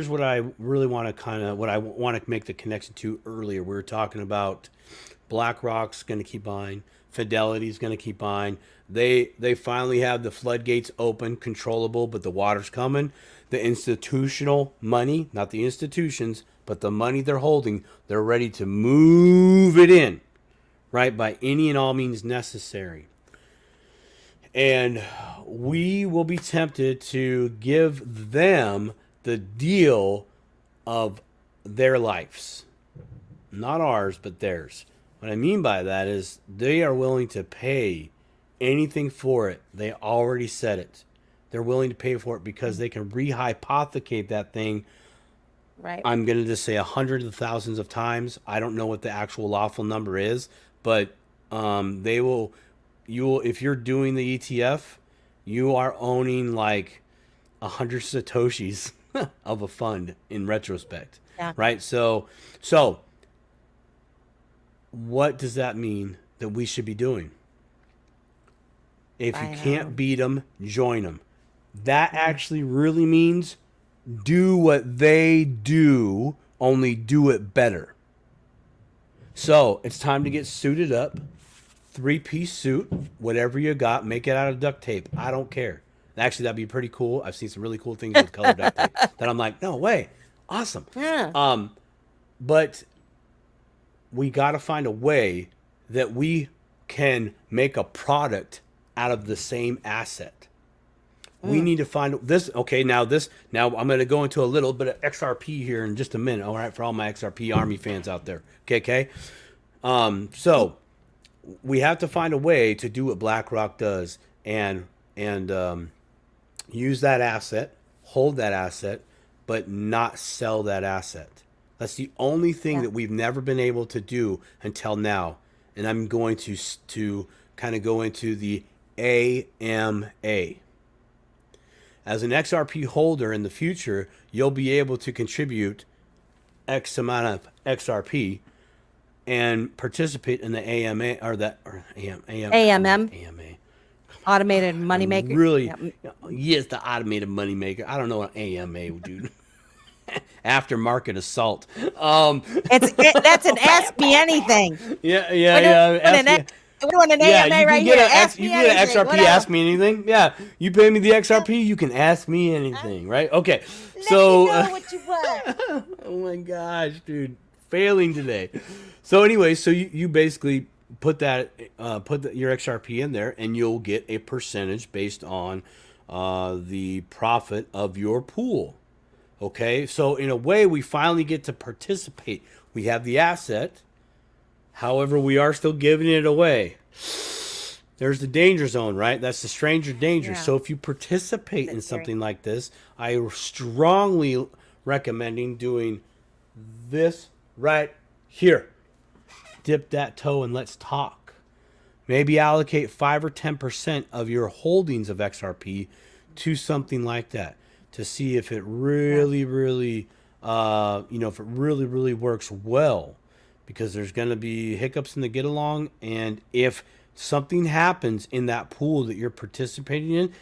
what I really want to make the connection to earlier. We were talking about BlackRock's going to keep buying, Fidelity's going to keep buying. They finally have the floodgates open, controllable, but the water's coming. The institutional money, not the institutions, but the money they're holding, they're ready to move it in, right, by any and all means necessary. And we will be tempted to give them the deal of their lives. Not ours, but theirs. What I mean by that is they are willing to pay anything for it. They already said it. They're willing to pay for it because they can rehypothecate that thing. Right. I'm going to just say hundreds of thousands of times. I don't know what the actual lawful number is, but you will, if you're doing the ETF, you are owning like 100 Satoshis of a fund in retrospect. Yeah. Right. So what does that mean that we should be doing? If you can't beat them, join them. That actually really means do what they do, only do it better. So it's time to get suited up. 3-piece suit, whatever you got, make it out of duct tape. I don't care. Actually, that'd be pretty cool. I've seen some really cool things with colored duct tape that I'm like, no way. Awesome. Yeah. But we got to find a way that we can make a product out of the same asset. We need to find this. Okay, now I'm going to go into a little bit of XRP here in just a minute. All right, for all my XRP Army fans out there. Okay. So we have to find a way to do what BlackRock does and use that asset, hold that asset, but not sell that asset. That's the only thing that we've never been able to do until now. And I'm going to kind of go into the AMA. As an XRP holder in the future, you'll be able to contribute X amount of XRP and participate in the AMA AMM. AMM, automated moneymaker. Really, Yeah. yes, the automated moneymaker. I don't know what AMA would do. Aftermarket assault. That's an ask me anything. Yeah, We're doing an Yeah, AMA you can right get here. a Ask you me can get an anything. XRP. Whatever. Ask me anything. Yeah, you pay me the XRP, you can ask me anything, right? Okay, Let so me know what you want. oh my gosh, dude, failing today. So anyway, so you basically put your XRP in there, and you'll get a percentage based on the profit of your pool. Okay, so in a way, we finally get to participate. We have the asset. However, we are still giving it away. There's the danger zone, right? That's the stranger danger. Yeah. So if you participate in That's scary. something like this, I strongly recommending doing this right here. Dip that toe and let's talk. Maybe allocate 5 or 10% of your holdings of XRP to something like that to see if it really, really, if it really, really works well. Because there's going to be hiccups in the get along, and if something happens in that pool that you're participating in,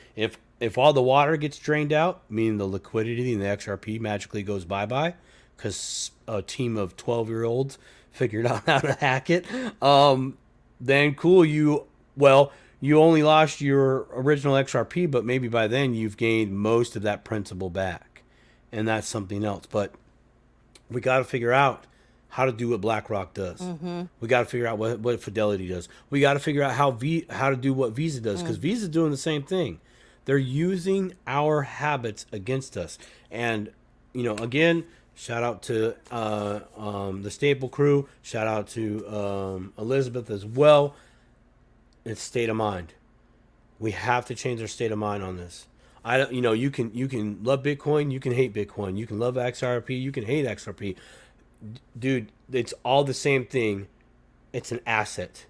if all the water gets drained out, meaning the liquidity in the XRP magically goes bye-bye because a team of 12-year-olds figured out how to hack it, then cool, you only lost your original XRP, but maybe by then you've gained most of that principal back, and that's something else. But we got to figure out how to do what BlackRock does. We got to figure out what Fidelity does. We got to figure out how to do what Visa does, because Visa's doing the same thing. They're using our habits against us. And, again, shout out to the Staple crew. Shout out to Elizabeth as well. It's state of mind. We have to change our state of mind on this. You can love Bitcoin, you can hate Bitcoin. You can love XRP, you can hate XRP. Dude, it's all the same thing. It's an asset.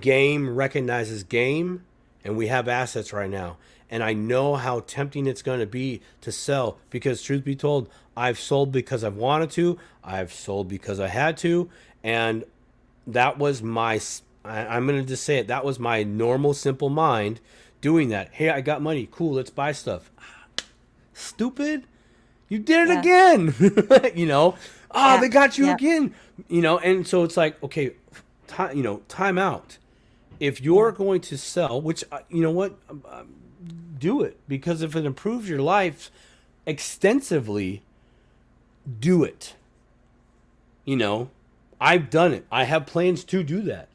Game recognizes game, and we have assets right now. And I know how tempting it's going to be to sell, because truth be told, I've sold because I've wanted to. I've sold because I had to. And that was I'm going to just say it. That was my normal, simple mind doing that. Hey, I got money. Cool, let's buy stuff. Stupid. You did it again. They got you again. And so it's like, okay, time out. If you're going to sell, which, do it. Because if it improves your life extensively, do it. I've done it. I have plans to do that.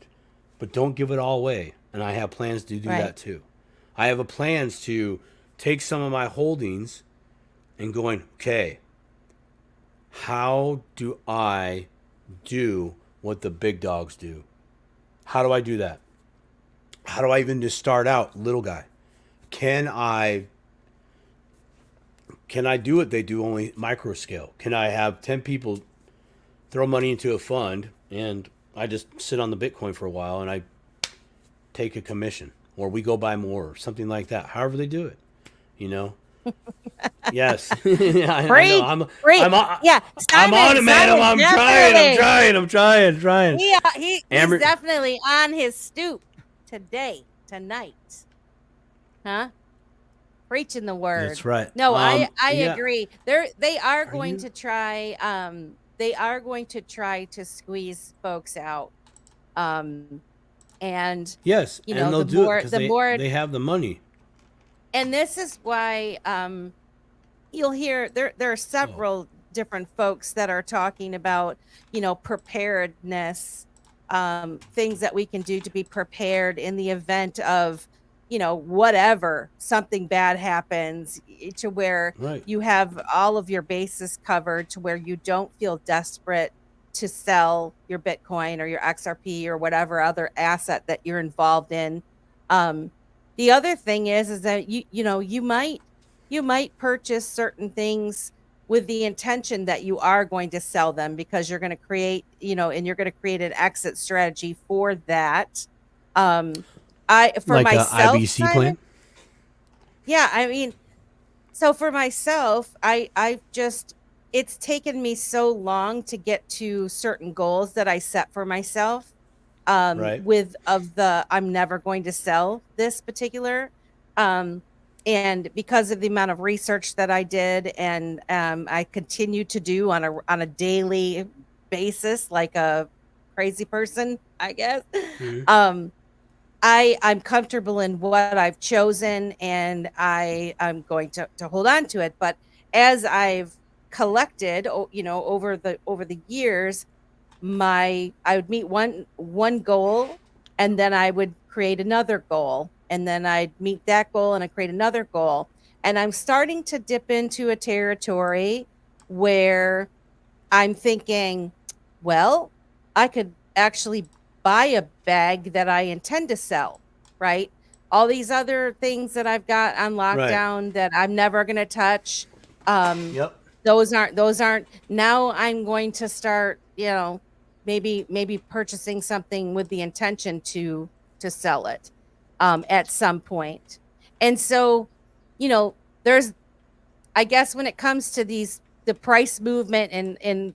But don't give it all away. And I have plans to do that too. I have plans to take some of my holdings and going, okay, how do I do what the big dogs do? How do I do that? How do I even just start out, little guy? Can I do what they do, only micro scale? Can I have 10 people throw money into a fund and I just sit on the Bitcoin for a while and I take a commission, or we go buy more or something like that? However they do it, Yes. Free. I'm on it, madam. I'm trying. He's Amber- definitely on his stoop tonight. Huh? Preaching the word. That's right. No, I yeah. agree. They are going to try to squeeze folks out. And Yes, and they'll do it because they have the money. And this is why you'll hear there are several different folks that are talking about, preparedness, things that we can do to be prepared in the event of, whatever, something bad happens, to where you have all of your bases covered, to where you don't feel desperate to sell your Bitcoin or your XRP or whatever other asset that you're involved in. The other thing is that you might purchase certain things with the intention that you are going to sell them, because you're going to create, and you're going to create an exit strategy for that. For like myself, IBC Simon, plan. Yeah, I mean, so for myself, I've just it's taken me so long to get to certain goals that I set for myself, Right. with of the I'm never going to sell this particular, um, and because of the amount of research that I did and I continue to do on a daily basis, like a crazy person, I guess. Mhm. Um, I'm comfortable in what I've chosen, and I'm going to hold on to it. But as I've collected, over the years, I would meet one goal, and then I would create another goal, and then I'd meet that goal and I create another goal. And I'm starting to dip into a territory where I'm thinking, well, I could actually buy a bag that I intend to sell, right? All these other things that I've got on Right. lockdown that I'm never going to touch. Um, Yep. those aren't now I'm going to start, maybe purchasing something with the intention to sell it at some point. And so, there's I guess when it comes to the price movement and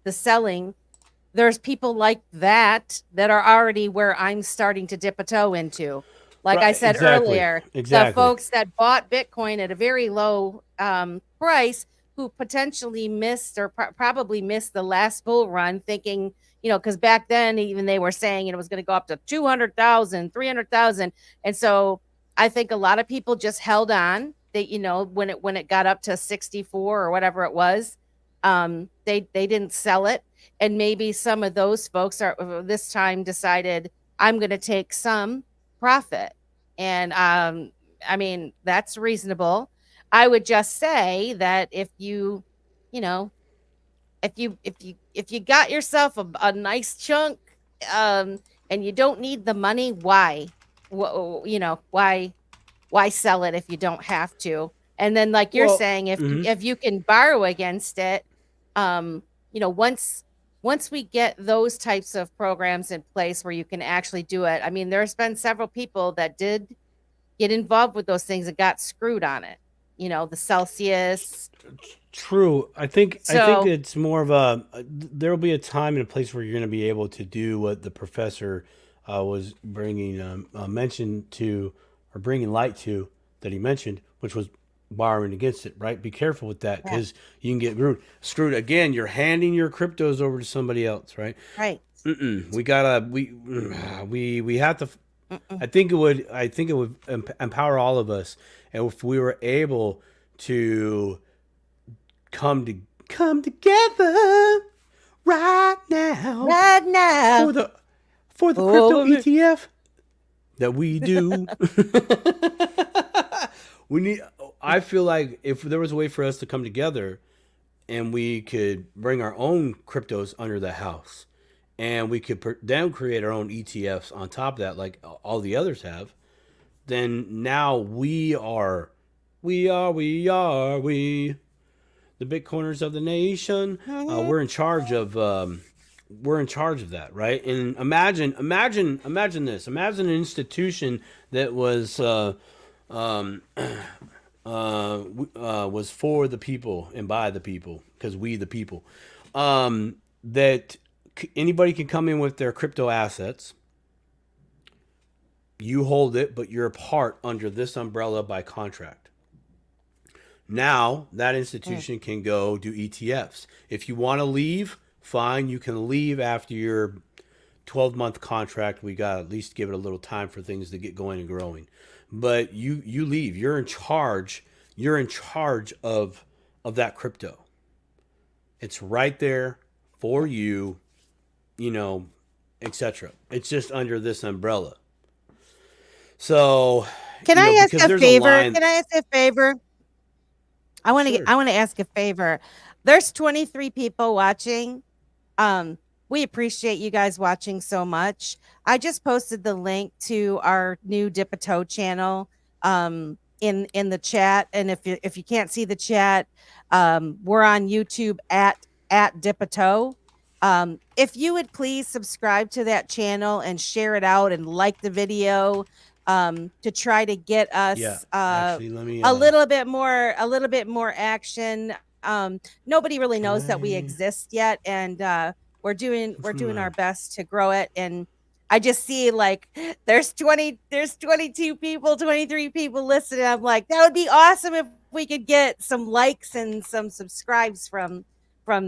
the selling, there's people like that are already where I'm starting to dip a toe into. Like I Right. said Exactly. earlier, the Exactly. folks that bought Bitcoin at a very low price, who potentially missed or probably missed the last bull run, thinking, because back then even they were saying it was going to go up to 200,000, 300,000, and so I think a lot of people just held on. They, when it got up to 64 or whatever it was, they didn't sell it, and maybe some of those folks are this time decided I'm going to take some profit. And I mean, that's reasonable. I would just say that you know if you got yourself a nice chunk, um and you don't need the money, why sell it if you don't have to? And then, like you're Well. saying, if you Mhm. if you can borrow against it, um, once we get those types of programs in place where you can actually do it. I mean, there's been several people that did get involved with those things and got screwed on it. The Celsius. True. I think So it's more of a there'll be a time and a place where you're going to be able to do what the professor was bringing mentioned to, or bringing light to, that he mentioned, which was borrowing against it. Right. Be careful with that, yeah, because you can get screwed again. You're handing your cryptos over to somebody else. Right. right. We gotta we have to. Mm-mm. I think it would empower all of us, and if we were able to come to come together right now Right now. for the crypto Oh, ETF that we do. we need. I feel like if there was a way for us to come together and we could bring our own cryptos under the house, and we could then create our own ETFs on top of that, like all the others have, then now we the Bitcoiners of the nation. mhm. We're in charge of that, right? And imagine this. Imagine an institution that um, was for the people and by the people, because we the people. That anybody can come in with their crypto assets. You hold it, but you're a part under this umbrella by contract. Now that Mm. institution can go do ETFs. If you want to leave, fine, you can leave after your 12-month contract. We got to at least give it a little time for things to get going and growing. But you leave. You're in charge. You're in charge of that crypto. It's right there for you, you know, etc. It's just under this umbrella. So, Can I ask because a there's a favor? line. Can I ask a favor? Sure. I want to ask a favor. There's 23 people watching. We appreciate you guys watching so much. I just posted the link to our new Dip a Toe channel in the chat, and if you can't see the chat, we're on YouTube at Dip a Toe. If you would please subscribe to that channel and share it out and like the video, to try to get Yeah. us Actually, let me a little bit more action. Nobody really knows that we I- exist yet, and we're doing our Hmm. best to grow it. And I just see like there's 22 people, 23 people listening. I'm like, that would be awesome if we could get some likes and some subscribes from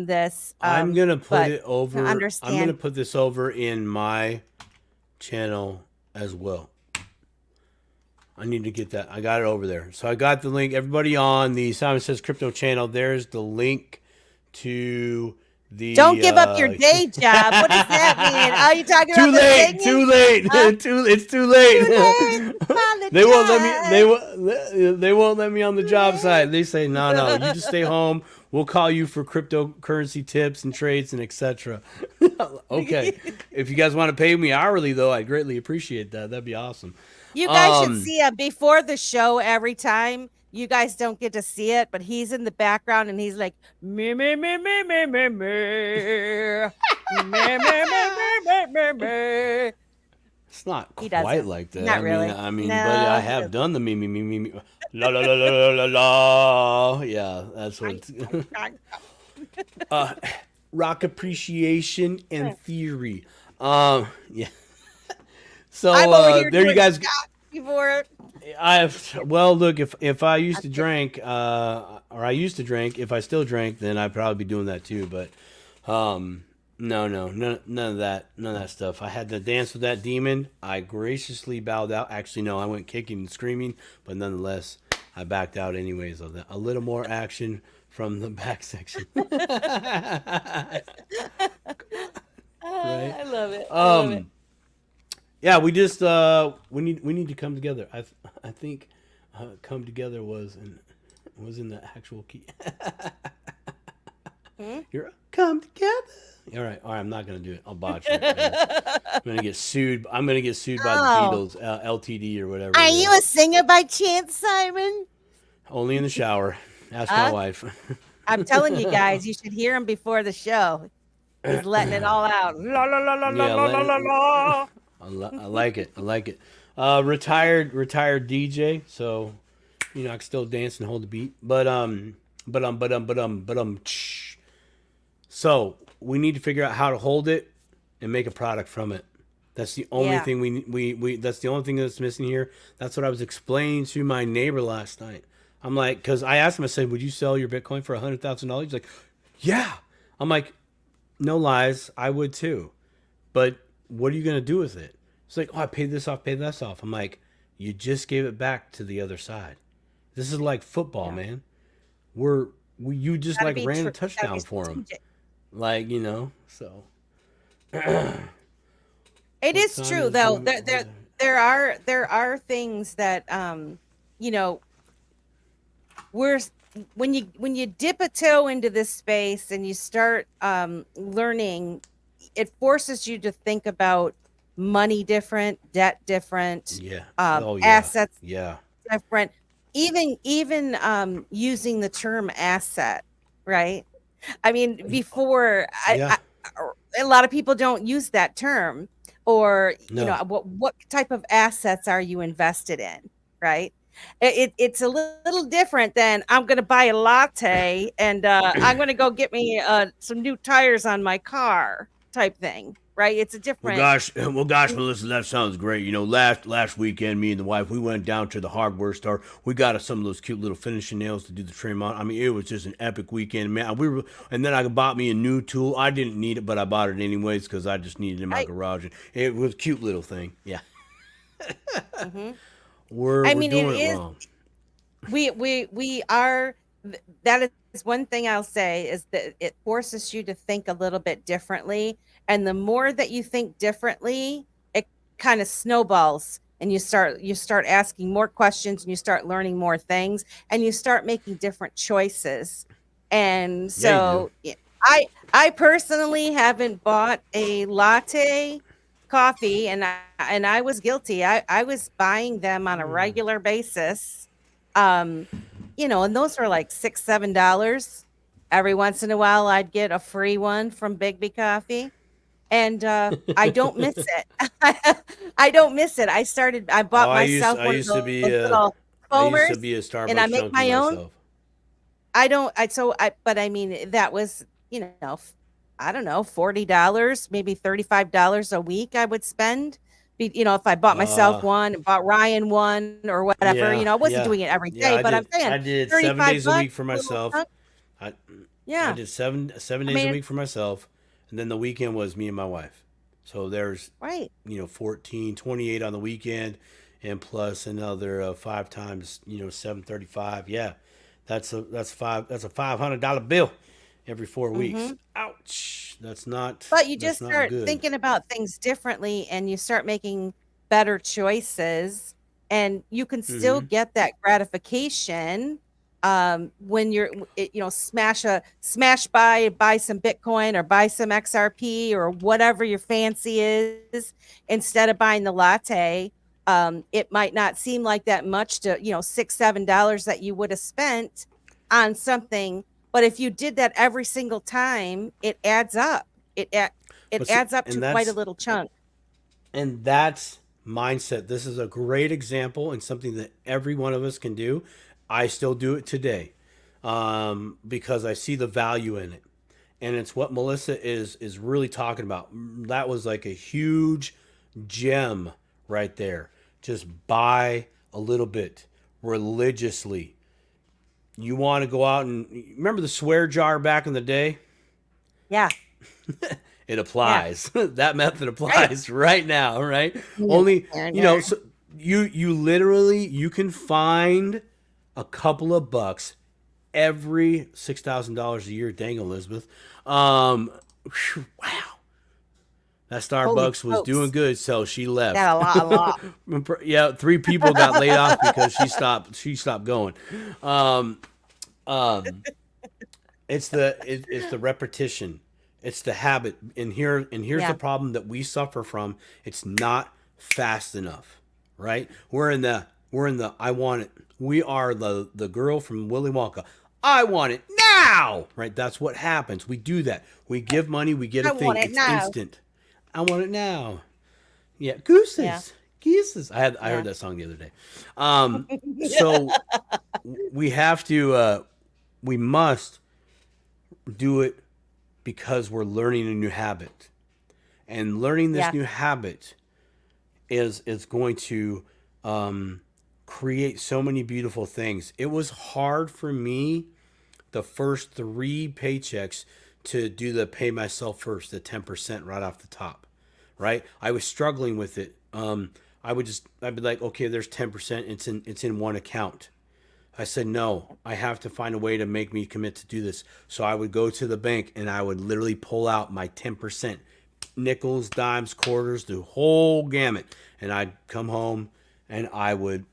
this. I'm gonna put But it over. I'm gonna understand. put this over in my channel as well. I need to get that. I got it over there. So I got the link. Everybody on the Simon Says Crypto channel, there's the link to the. Don't give up your day job. What does that mean? Are you talking Too about the late. singing? Too late. Huh? It's too late. Too late. They won't let me. Apologize. They won't let me on the job Too site. They say no. You just stay home. We'll call you for cryptocurrency tips and trades and etc. Okay. If you guys want to pay me hourly though, I'd greatly appreciate that. That'd be awesome. You guys should see him before the show every time. You guys don't get to see it, but he's in the background and he's like, me, me, me, me, me, me, me, me, me, me, me, me. It's not He quite doesn't. like that. Not really. I mean, No, but I he have doesn't. done the me. La la la la la la la. Yeah, that's what. Rock appreciation and theory. Yeah. So I'm over here there you doing guys. Scott before. Look, if I used to drink, or I used to drink, if I still drank, then I'd probably be doing that too. But no, none of that stuff. I had to dance with that demon. I graciously bowed out. Actually, no, I went kicking and screaming, but nonetheless, I backed out anyways of that. A little more action from the back section. Right? I love it. I love it. Yeah, we just we need to come together. I think come together was in the actual key. You're come together. All right. I'm not gonna do it. I'll botch it. I'm gonna get sued. I'm gonna get sued by the Beatles, LTD or whatever. Are it you is. a singer by chance, Simon? Only in the shower. Ask my wife. I'm telling you guys, you should hear him before the show. He's letting it all out. La la la la Yeah, la la la la. I like it. I like it. Retired DJ, so I can still dance and hold the beat. So we need to figure out how to hold it and make a product from it. That's the only thing we that's the only thing that's missing here. That's what I was explaining to my neighbor last night. I'm like, because I asked him, I said, would you sell your Bitcoin for $100,000? He's like, yeah. I'm like, no lies, I would too. But what are you going to do with it? It's like, oh, I paid this off. I'm like, you just gave it back to the other side. This is like football, man. You just Gotta like be ran a gotta touchdown be for him. strategic. Like, so. It is true though. There are things that when you dip a toe into this space and you start learning, it forces you to think about money different, debt different, Yeah. assets Yeah. different, even using the term asset, right? I mean, before a lot of people don't use that term, or No. what type of assets are you invested in, right? It's a little different than I'm going to buy a latte and I'm going to go get me some new tires on my car type thing, right? It's a different. Well, gosh, Melissa, that sounds great. Last weekend, me and the wife, we went down to the hardware store. We got us some of those cute little finishing nails to do the trim on. I mean, it was just an epic weekend, man. And then I bought me a new tool. I didn't need it, but I bought it anyways because I just needed it in my garage. And it was a cute little thing. Yeah. Mm-hmm. We're doing it wrong. We are. That is one thing I'll say is that it forces you to think a little bit differently. And the more that you think differently, it kind of snowballs, and you start asking more questions, and you start learning more things, and you start making different choices. And so I personally haven't bought a latte coffee, and I was guilty. I was buying them on a regular basis. And those were like $6-7. Every once in a while I'd get a free one from Bigby Coffee. And I don't miss it. I don't miss it. I bought myself one of those little foamers, I used to be a Starbucks and I make junkie my own. myself. I don't, but I mean, that was, I don't know, $40, maybe $35 a week I would spend. If I bought myself Uh, one and bought Ryan one or whatever, yeah, I wasn't yeah, doing it every yeah. day, but I'm saying I did 35 7 days a bucks, week for a little myself. chunk. I I Yeah. did seven I days a mean, week for myself, and then the weekend was me and my wife. So there's right. 14, 28 on the weekend, and plus another 5 times 735. Yeah, that's a $500 bill every 4 weeks. Hmm. Ouch. But you That's just not start good. thinking about things differently and you start making better choices and you can still Hmm. get that gratification when buy some Bitcoin or buy some XRP or whatever your fancy is instead of buying the latte. It might not seem like that much to, $6, $7 that you would have spent on something, but if you did that every single time, it adds up. It But see, adds up to and quite a that's little chunk. mindset. This is a great example and something that every one of us can do. I still do it today, because I see the value in it, and it's what Melissa is really talking about. That was like a huge gem right there. Just buy a little bit religiously. You want to go out and remember the swear jar back in the day? Yeah, It yeah, applies. That method right. applies right now, right? Yeah, Only, yeah, yeah. so you literally you can find a couple of bucks every $6,000 a year. Dang, Elizabeth. Wow. That Holy Starbucks was doing smokes. good, so she left. That a lot. Yeah, 3 people got laid off because she stopped going. Um, um, it's the repetition. It's the habit. And here's the Yeah. problem that we suffer from. It's not fast enough, right? We're in the I want it. We are the girl from Willy Wonka. I want it now, right? That's what happens. We do that. We give money, we get a I want thing. it It's now. instant. I want it now. Yeah, Yeah. gooses, geeses. I heard Yeah. that song the other day. So we have to. We must do it because we're learning a new habit, and learning this Yeah. new habit is going to create so many beautiful things. It was hard for me the first 3 paychecks to do the pay myself first, the 10% right off the top, right? I was struggling with it. I'd be like, okay, there's 10%. It's in one account. I said, no, I have to find a way to make me commit to do this. So I would go to the bank and I would literally pull out my 10%, nickels, dimes, quarters, the whole gamut. And I'd come home and I would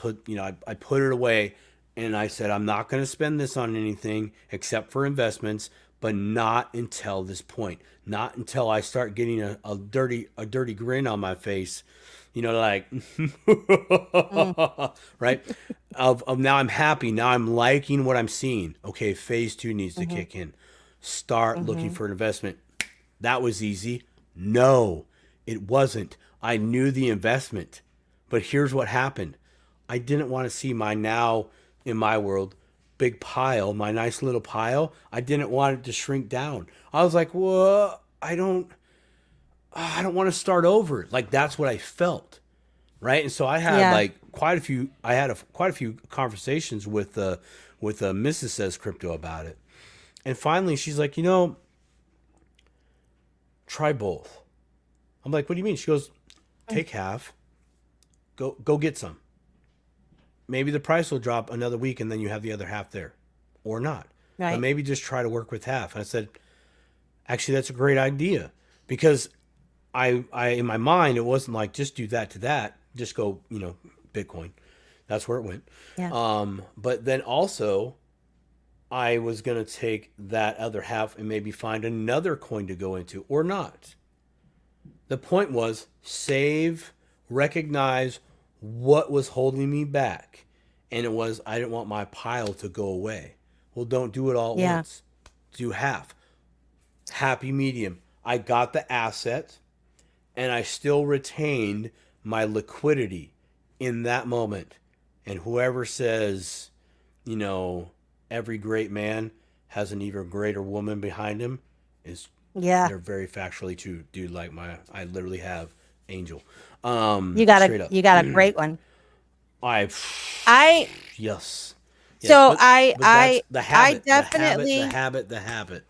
I'd put it away. And I said, I'm not going to spend this on anything except for investments, but not until this point, not until I start getting a dirty grin on my face, like, Mm, right? Of now I'm happy. Now I'm liking what I'm seeing. Okay, phase 2 needs to mhm, kick in. Start looking mhm. for an investment. That was easy. No, it wasn't. I knew the investment, but here's what happened. I didn't want to see my now, in my world, big pile, my nice little pile. I didn't want it to shrink down. I was like, well, I don't want to start over. Like that's what I felt, right? And so I had Yeah. like quite a few conversations with Mrs. Says Crypto about it. And finally she's like, try both. I'm like, what do you mean? She goes, Mm, take half, go get some. Maybe the price will drop another week and then you have the other half there, or not. But right. maybe just try to work with half. And I said, actually, that's a great idea, because I in my mind it wasn't like just do that to that, just go, Bitcoin. That's where it went. Yeah. But then also I was gonna take that other half and maybe find another coin to go into, or not. The point was save, recognize what was holding me back. And it was I didn't want my pile to go away. Well, don't do it all at Yeah. once. Do half. Happy medium. I got the asset and I still retained my liquidity in that moment. And whoever says, you know, every great man has an even greater woman behind him is Yeah. they're very factually true, dude. Like I literally have Angel. Straight up. You got a great one. I I yes. Yes, so but that's the I habit, definitely the habit.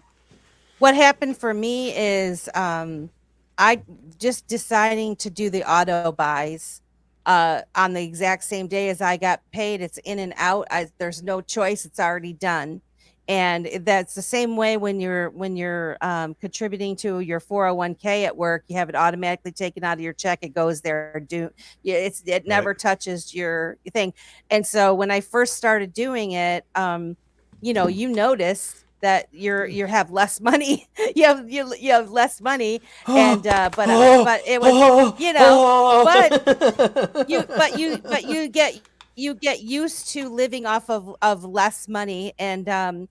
what happened for me is I just deciding to do the auto buys on the exact same day as I got paid. It's in and out. There's no choice. It's already done. And that's the same way when you're contributing to your 401k at work. You have it automatically taken out of your check. It goes there. Yeah, it Right. never touches your thing. And so when I first started doing it, you notice that you have less money. You have less money, and but it was but you get used to living off of less money, and Yeah.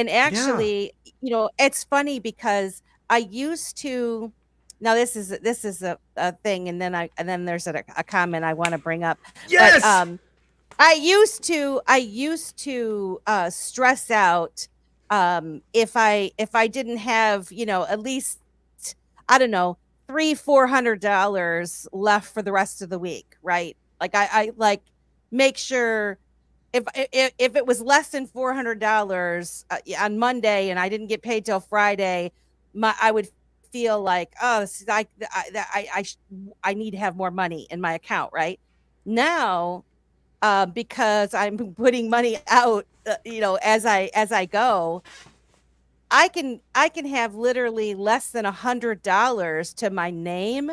actually, it's funny because I used to. Now this is a thing, and then there's a comment I want to bring up, but Yes. I used to stress out if I didn't have, at least, I don't know, $300-400 left for the rest of the week, right? Like I like make sure if it was less than $400 on Monday and I didn't get paid till Friday, I would feel like, oh, this is, I need to have more money in my account, right? Now, because I'm putting money out, as I go, I can have literally less than $100 to my name,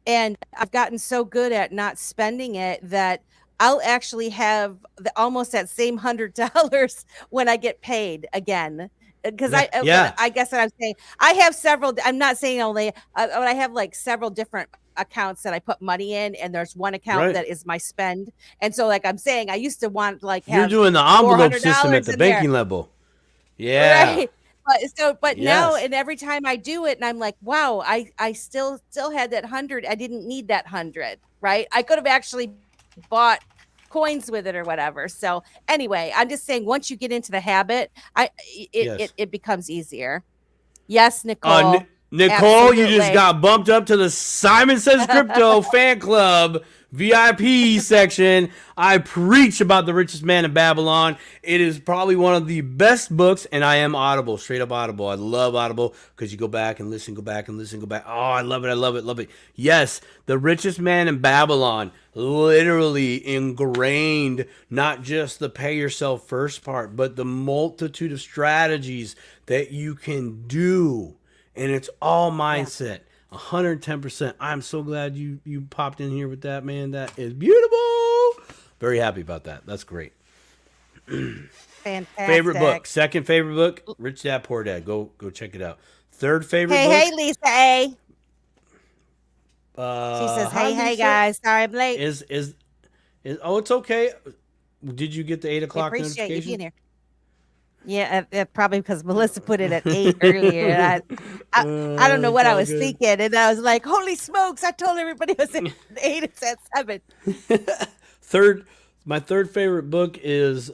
and I've gotten so good at not spending it that I'll actually have almost that same $100 when I get paid again. Because Yeah. I guess what I'm saying, I have several. I'm not saying only, but I have like several different accounts that I put money in, and there's one account Right. that is my spend. And so, like I'm saying, I used to want like You're have doing the four envelope hundred system at dollars the in there. banking level. Yeah. Right. But now, Yes. and every time I do it and I'm like, wow, I still had that 100. I didn't need that 100, right? I could have actually bought coins with it or whatever. So anyway, I'm just saying once you get into the habit, Yes. it becomes easier. Yes, Uh, Nicole. Nicole, you just Absolutely. got bumped up to the Simon Says Crypto fan club VIP section. I preach about the richest man in Babylon. It is probably one of the best books, and I am Audible, straight up Audible. I love Audible because you go back and listen, go back and listen, go back. Oh, I love it, I love it, love it. Yes, the richest man in Babylon, literally ingrained not just the pay yourself first part, but the multitude of strategies that you can do, and it's all Yeah. mindset. 110%. I'm so glad you popped in here with that, man. That is beautiful. Very happy about that. That's great. Fantastic. Favorite book. Second favorite book, Rich Dad Poor Dad. Go check it out. Third favorite Hey, book. Lisa A. She says, Hi hey, Lisa. guys. Sorry I'm late. Is oh, it's okay. Did you get the 8 I o'clock appreciate you being notification? here. Yeah, probably because Melissa put it at 8 earlier. And I don't know what It's I all was good. thinking, and I was like, "Holy smokes!" I told everybody it was at 8. It's at 7. My third favorite book is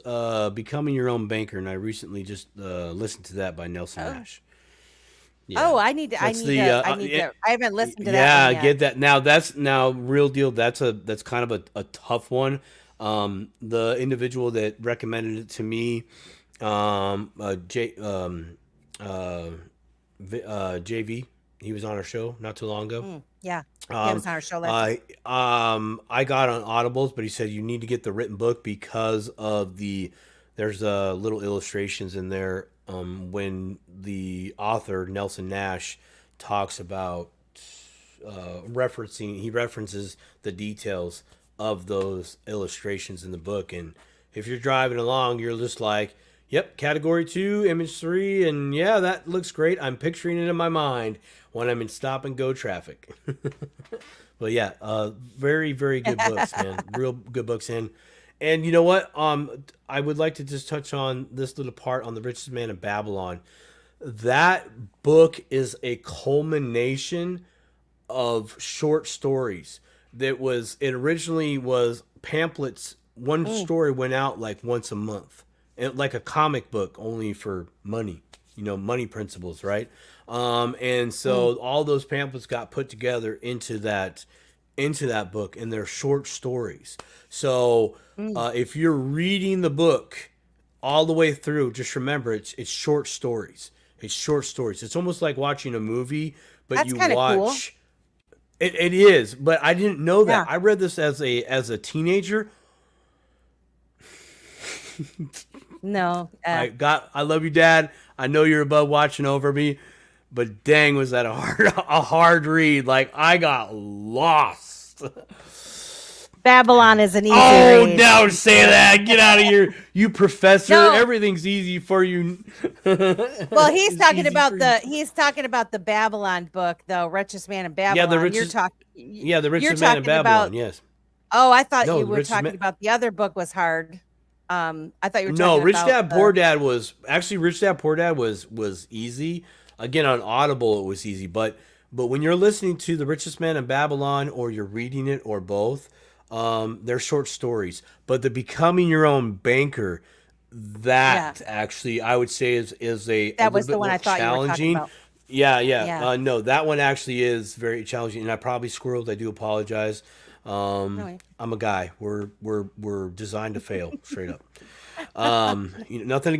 Becoming Your Own Banker, and I recently just listened to that by Nelson Oh. Nash. Oh, I need to. I That's need the to. I need to. I haven't listened to that yeah, one yet. get that. Now that's real deal. That's kind of a tough one. The individual that recommended it to me, JV, he was on our show not too long ago. Yeah, he was on our show last week. I got on Audibles, but he said you need to get the written book because of there's little illustrations in there when the author Nelson Nash talks about he references the details of those illustrations in the book, and if you're driving along, you're just like, yep, category 2, image 3, and yeah, that looks great. I'm picturing it in my mind when I'm in stop and go traffic. But yeah, very, very good books, man. Real good books. And you know what? I would like to just touch on this little part on The Richest Man in Babylon. That book is a culmination of short stories. It originally was pamphlets. One story went out like once a month. like a comic book only for money, money principles, right? And so all those pamphlets got put together into that book, and they're short stories. So if you're reading the book all the way through, just remember it's short stories. It's short stories. It's almost like watching a movie, but That's you kind of cool. watch. It is, but I didn't know that. Yeah. I read this as a teenager. No. I love you, Dad. I know you're above watching over me, but dang, was that a hard read. Like, I got lost. Babylon is an easy Oh, read. now say that. Get out of here, you professor. No. Everything's easy for you. Well, he's It's talking easy about for the Babylon book, though. Richest Man in Babylon. Yeah, the You're richest. talking. Yeah, the You're richest man in talking Babylon. about. Yes. Oh, I thought No, you the were richest talking man. about the other book was hard. I thought you were No, talking Rich about Dad Poor Dad was actually Rich Dad Poor Dad was easy. Again, on Audible it was easy, but when you're listening to The Richest Man in Babylon or you're reading it or both, they're short stories. But the Becoming Your Own Banker, that actually I would say is a That little was bit the one more I thought you were talking challenging. about. Yeah. Yeah. No, that one actually is very challenging, and I probably squirreled. I do apologize. way. I'm a guy. We're designed to fail, straight up. Nothing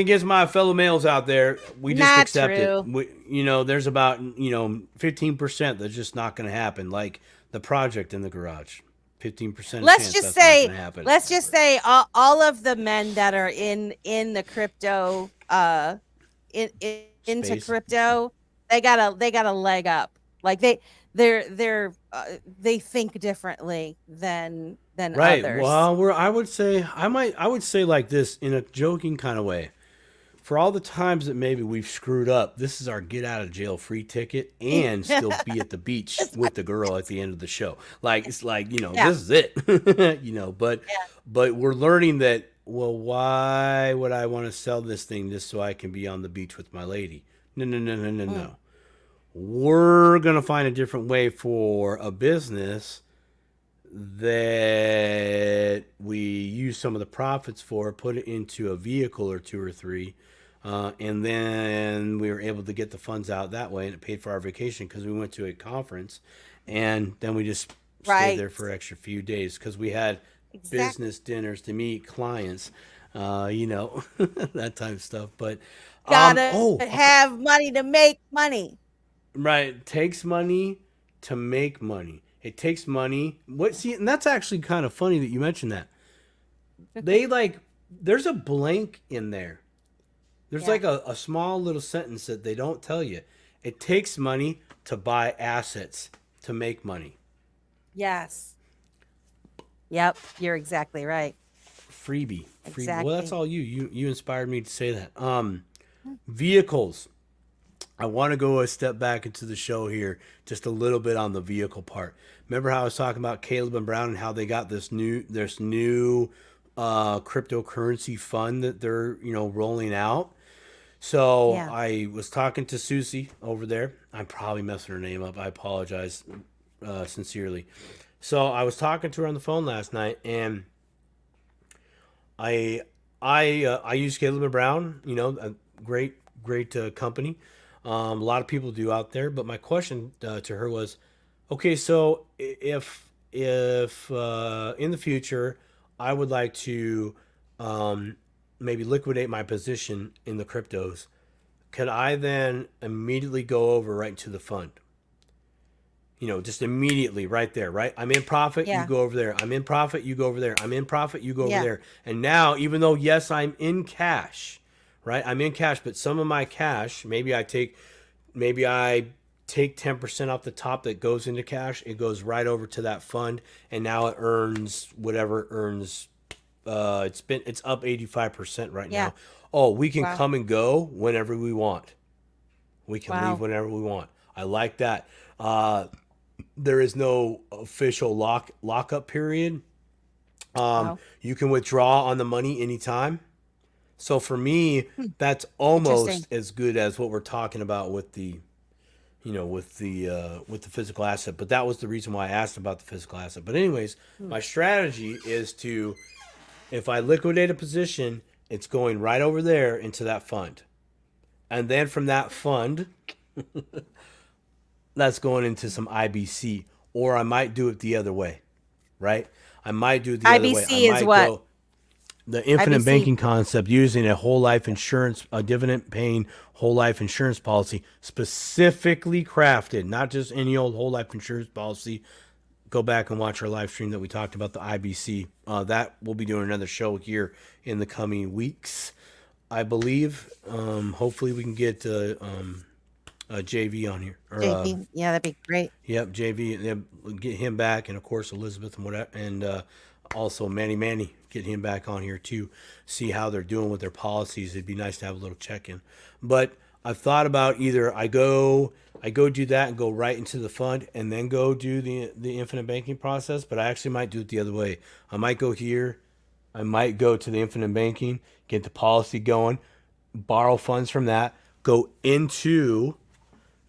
against my fellow males out there. We just Not accept true. it. There's about 15% that's just not going to happen. Like the project in the garage, 15% Let's chance just that's not say, gonna happen. all of the men that are in the crypto, into Space. crypto, they got a leg up. Like they think differently than Right. others. Well, I would say like this in a joking kind of way. For all the times that maybe we've screwed up, this is our get out of jail free ticket and still be at the beach with the girl at the end of the show. Like, it's like, Yeah. this is it, but we're learning that, well, why would I want to sell this thing just so I can be on the beach with my lady? No. We're going to find a different way for a business that we use some of the profits for, put it into a vehicle or two or three, and then we were able to get the funds out that way, and it paid for our vacation because we went to a conference, and then we just stayed there Right. for an extra few days because we had Exactly. business dinners to meet clients, that type of stuff. But Gotta have money to make money. right, it takes money to make money. It takes money. And that's actually kind of funny that you mentioned that. There's a blank in there. There's Yeah. like a small little sentence that they don't tell you. It takes money to buy assets to make money. Yes. Yep. You're exactly right. Freebie. Exactly. Well, that's all you. You inspired me to say that. Vehicles. I want to go a step back into the show here, just a little bit on the vehicle part. Remember how I was talking about Caleb and Brown and how they got this new cryptocurrency fund that they're rolling out. So Yeah. I was talking to Susie over there. I'm probably messing her name up. I apologize sincerely. So I was talking to her on the phone last night, and I use Caleb and Brown. A great company. A lot of people do out there. But my question to her was, okay, so if in the future I would like to maybe liquidate my position in the cryptos, could I then immediately go over right to the fund? Just immediately right there, right? I'm in profit, Yeah. you go over there. I'm in profit, you go over there. I'm in profit, you go Yeah. over there. And now, even though, yes, I'm in cash, right? I'm in cash, but some of my cash, maybe I take 10% off the top that goes into cash. It goes right over to that fund, and now it earns whatever it earns. It's up 85% right Yeah. now. Oh, we can Wow. come and go whenever we want. We can Wow. leave whenever we want. I like that. There is no official lockup period. Wow. You can withdraw on the money anytime. So for me, that's almost Interesting. as good as what we're talking about with the physical asset. But that was the reason why I asked about the physical asset. But anyways, my strategy is to, if I liquidate a position It's going right over there into that fund. And then from that fund, that's going into some IBC. Or I might do it the other way, right? I might do it the other way. I IBC is might what? go the infinite IBC. banking concept, using a whole life insurance, a dividend paying whole life insurance policy specifically crafted, not just any old whole life insurance policy. Go back and watch our live stream that we talked about the IBC. That we'll be doing another show here in the coming weeks, I believe. Hopefully we can get JV on here. Or, JP. Yeah, that'd be great. Yep, JV. Yep, get him back, and of course Elizabeth and whatever, and also Manny, get him back on here too. See how they're doing with their policies. It'd be nice to have a little check-in. But I've thought about either I go do that and go right into the fund, and then go do the infinite banking process. But I actually might do it the other way. I might go here. I might go to the infinite banking, get the policy going, borrow funds from that, go into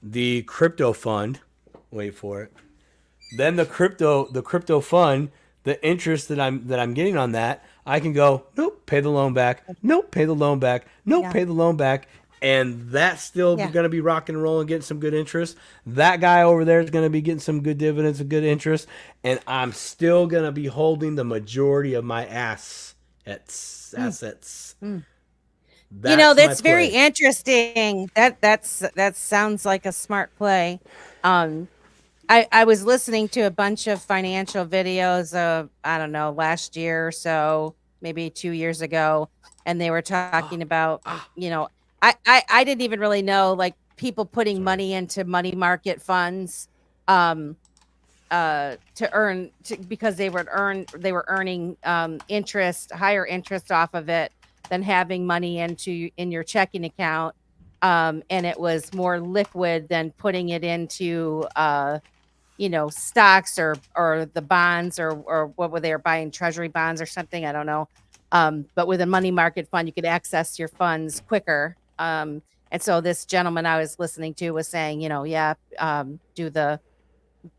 the crypto fund. Wait for it. Then the crypto fund, the interest that I'm getting on that, I can go, nope, pay the loan back. Nope, pay the loan back. Nope, Yeah. pay the loan back. And that's still Yeah. going to be rocking and rolling, getting some good interest. That guy over there is going to be getting some good dividends and good interest. And I'm still going to be holding the majority of my assets. That's my very play. interesting. That sounds like a smart play. I was listening to a bunch of financial videos of, I don't know, last year or so, maybe 2 years ago, and they were talking about, I didn't even really know, like, people putting money into money market funds because they were earning interest, higher interest off of it than having money in your checking account, and it was more liquid than putting it into stocks or the bonds or what were they buying, treasury bonds or something, I don't know. But with a money market fund, you could access your funds quicker. And so this gentleman I was listening to was saying,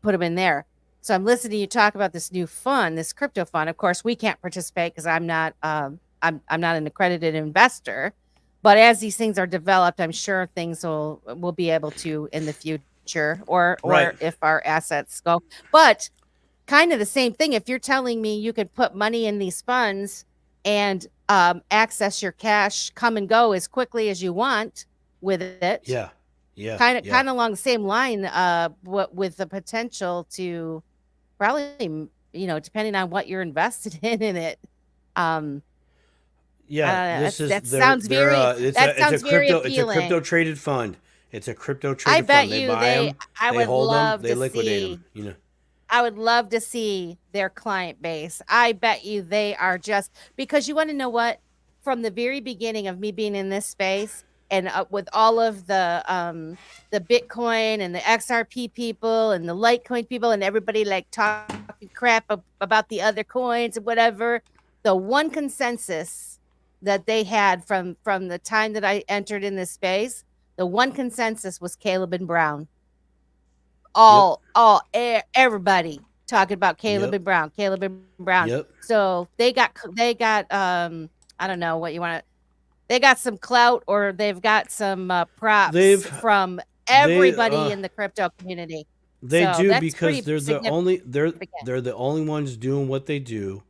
put them in there. So I'm listening to you talk about this new fund, this crypto fund. Of course, we can't participate because I'm not I'm not an accredited investor. But as these things are developed, I'm sure things will be able to in the future, or Right. if our assets go. But kind of the same thing. If you're telling me you could put money in these funds and access your cash, come and go as quickly as you want with it. Yeah. Yeah. Kind of yeah. along the same line, with the potential to probably, depending on what you're invested in it. Yeah, That this is that their sounds their very it's that a sounds very crypto appealing. traded fund. It's a crypto I traded bet fund. They you buy them, I they would hold them, love they to liquidate see. them. I would love to see their client base. I bet you they are just, because you want to know what? From the very beginning of me being in this space, and with all of the Bitcoin and the XRP people and the Litecoin people and everybody like talking crap about the other coins and whatever, the one consensus that they had from the time that I entered in this space, the one consensus was Caleb and Brown. Everybody talking about Caleb Yep. and Brown, Caleb and Brown. Yep. So they got I don't know what you want to. They got some clout, or they've got some props They've from they everybody in the crypto community. they So do that's because pretty they're the significant. only they're the only ones doing what they do.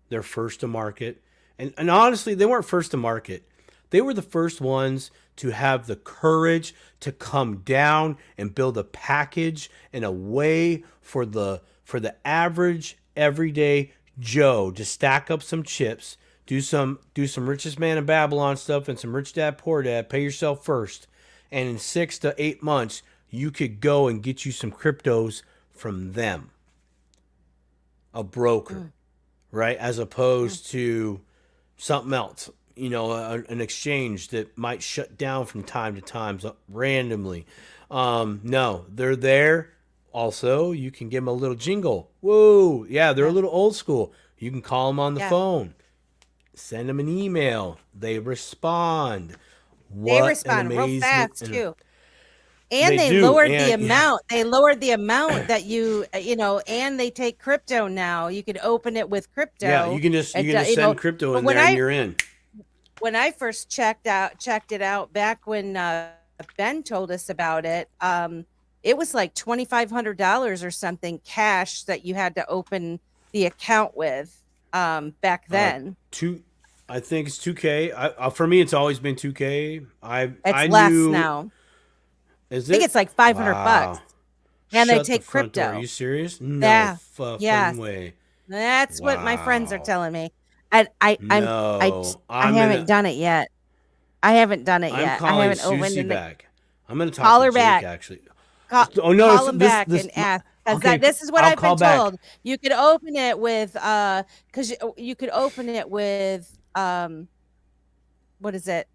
They're first to market. And honestly, they weren't first to market. They were the first ones to have the courage to come down and build a package and a way for the average everyday Joe to stack up some chips, do some richest man in Babylon stuff and some rich dad poor dad, pay yourself first. And in 6 to 8 months, you could go and get you some cryptos from them. A broker, right? As opposed to something else, an exchange that might shut down from time to time randomly. No, they're there. Also, you can give them a little jingle. Whoa, yeah, they're a little old school. You can call them on the Yeah. phone, send them an email. They respond. They What an respond real amazing fast and too. And they they do, lowered the and yeah, amount. They lowered the amount that and they take crypto now. You could open it with yeah, crypto. you can just It, send crypto but in when there and I you're in. when I first checked it out back when Ben told us about it was like $2,500 or something cash that you had to open the account with back then. I think it's 2K. For me, it's always been 2K. I Less knew. now. Is I think it? it's like $500, Wow. and they Shut the take front door. crypto. Are you serious? No Yeah. fucking Yes. way. That's what my friends are Wow. telling me, and I No, haven't done it yet. I haven't done it I'm yet. I calling haven't opened Susie it. back. I'm gonna Call talk her to Jake back. actually. Call, no, call them back and ask, because okay, this is what I'll I've call been back. told. You could open it with because you could open it with what is it?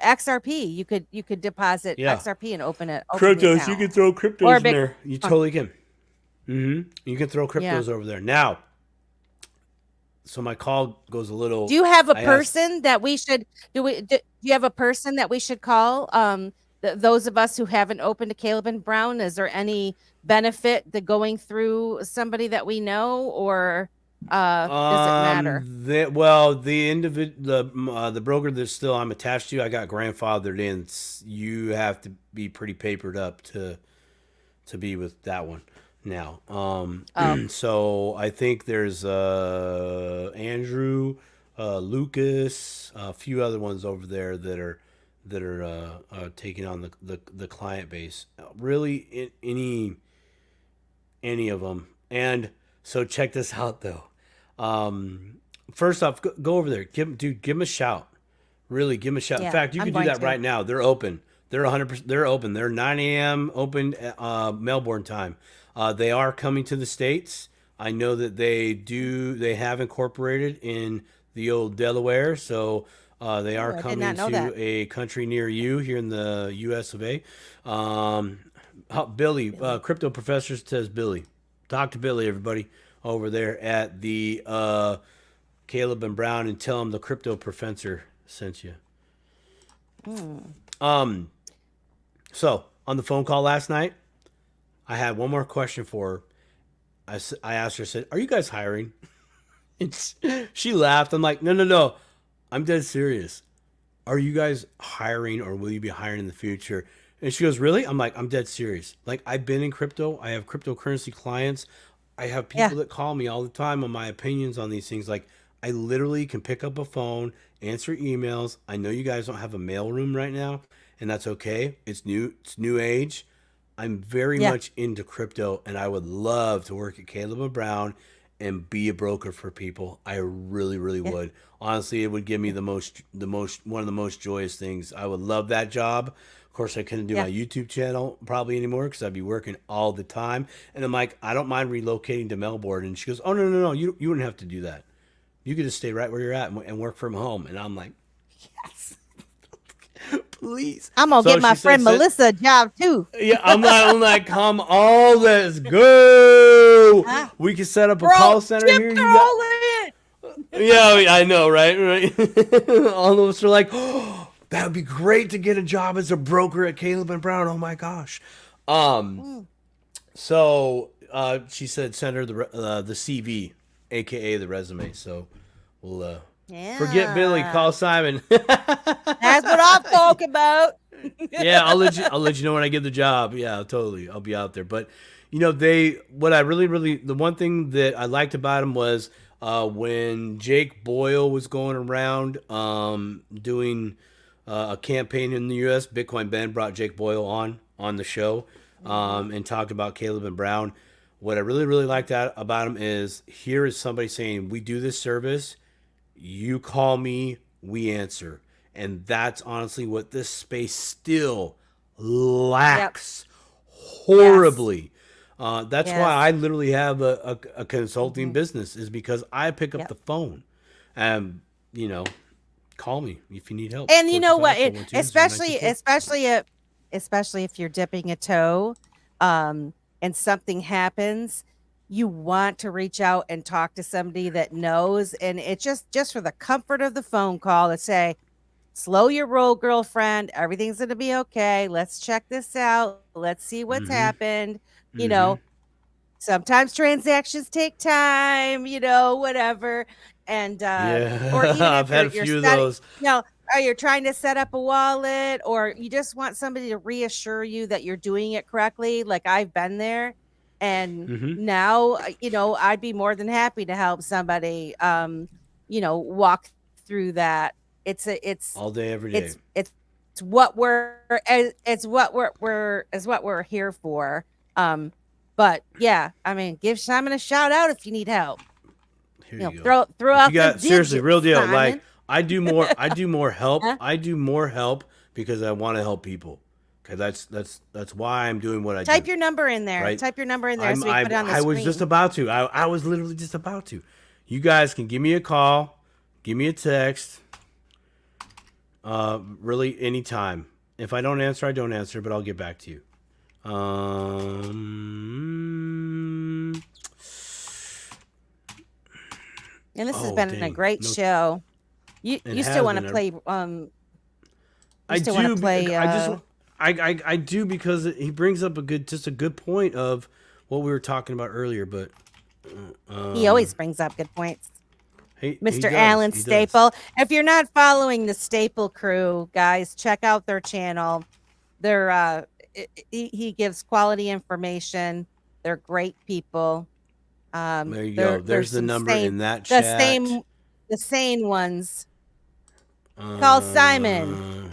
XRP. You could deposit Yeah. XRP and open it. Open the Cryptos, you account. can throw cryptos Or in there. You totally can. You can throw Yeah. cryptos over there. Now, so my call goes a little. Do you have a I asked- person that we should do you have a person that we should call? Those of us who haven't opened a Caleb and Brown, is there any benefit to going through somebody that we know, or does it matter? The broker that still I'm attached to, I got grandfathered in. You have to be pretty papered up to be with that one now. So I think there's Andrew, Lucas, a few other ones over there that are taking on the client base. Really, any of them. And so check this out though. First off, go over there. Give them a shout. Really, give them a shout. Yeah, In fact, you I'm can do going that to. right now. They're open. They're 100%. They're open. They're 9 a.m. open Melbourne time. They are coming to the States. I know that they have incorporated in the old Delaware, so they are I did coming not know to that. a country near you here in the U.S. of A. Billy, Crypto Professor says Billy. Talk to Billy, everybody, over there at the Caleb and Brown, and tell him the Crypto Professor sent you. So on the phone call last night, I had one more question for her. I asked her, I said, "Are you guys hiring?" She laughed. I'm like, no. I'm dead serious. Are you guys hiring, or will you be hiring in the future? And she goes, "Really?" I'm like, I'm dead serious. Like, I've been in crypto. I have cryptocurrency clients. I have people that call me all the time on my opinions on these things. Like, I literally can pick up a phone, answer emails. I know you guys don't have a mailroom right now, and that's okay. It's new age. I'm very much into crypto, and I would love to work at Caleb and Brown and be a broker for people. I really, really would. Honestly, it would give me one of the most joyous things. I would love that job. Of course, I couldn't do my YouTube channel probably anymore because I'd be working all the time. And I'm like, I don't mind relocating to Melbourne. And she goes, "Oh, no, you wouldn't have to do that. You could just stay right where you're at and work from home." And I'm like, yes. Please. I'm gonna get my friend Melissa a job too. Yeah, I'm like, come on, let's go. We can set up a call center here. Yeah, I know, right? All of us are like, oh, that would be great to get a job as a broker at Caleb and Brown. Oh my gosh. So she said send her the CV, aka the resume. So we'll forget Billy, call Simon. That's what I'm talking about. Yeah, I'll let you know when I get the job. Yeah, totally. I'll be out there. But the one thing that I liked about him was when Jake Boyle was going around doing a campaign in the U.S. Bitcoin Ben brought Jake Boyle on the show and talked about Caleb and Brown. What I really, really liked about him is here is somebody saying, we do this service. You call me, we answer. And that's honestly what this space still lacks horribly. That's why I literally have a consulting business, is because I pick up the phone and, call me if you need help. And you know what? Especially if you're dipping a toe and something happens, you want to reach out and talk to somebody that knows. And it's just for the comfort of the phone call to say, slow your roll, girlfriend. Everything's going to be okay. Let's check this out. Let's see what's happened. Sometimes transactions take time, whatever. and Yeah, or even I've if had a you're few of studying, those. or you're trying to set up a wallet, or you just want somebody to reassure you that you're doing it correctly. Like I've been there, and Hmm. now I'd be more than happy to help somebody walk through that. It's a All day, every day. it's what we're here for. But yeah, I mean, give Simon a shout out if you need help. Here you go. Throw If you out the got seriously real digits, deal, like Simon. I do more help. Huh? I do more help because I want to help people. Okay, that's why I'm doing what I Type do. your number in there. Right? Type your number in there so we can put it on the I was just screen. about to. I was literally just about to. You guys can give me a call, give me a text. Really anytime. If I don't answer, I don't answer, but I'll get back to you. And this has Oh, been a dang. great No, show. You it you has still want to been. play I still want do. to play I just. I do because he brings up just a good point of what we were talking about earlier. But he always brings up good points. he Mr. does. Alan He does. Staple. If you're not following the Staple Crew, guys, check out their channel. They're he gives quality information. They're great people. There you They're go. There's the some number in that the chat. sane ones. Call Simon.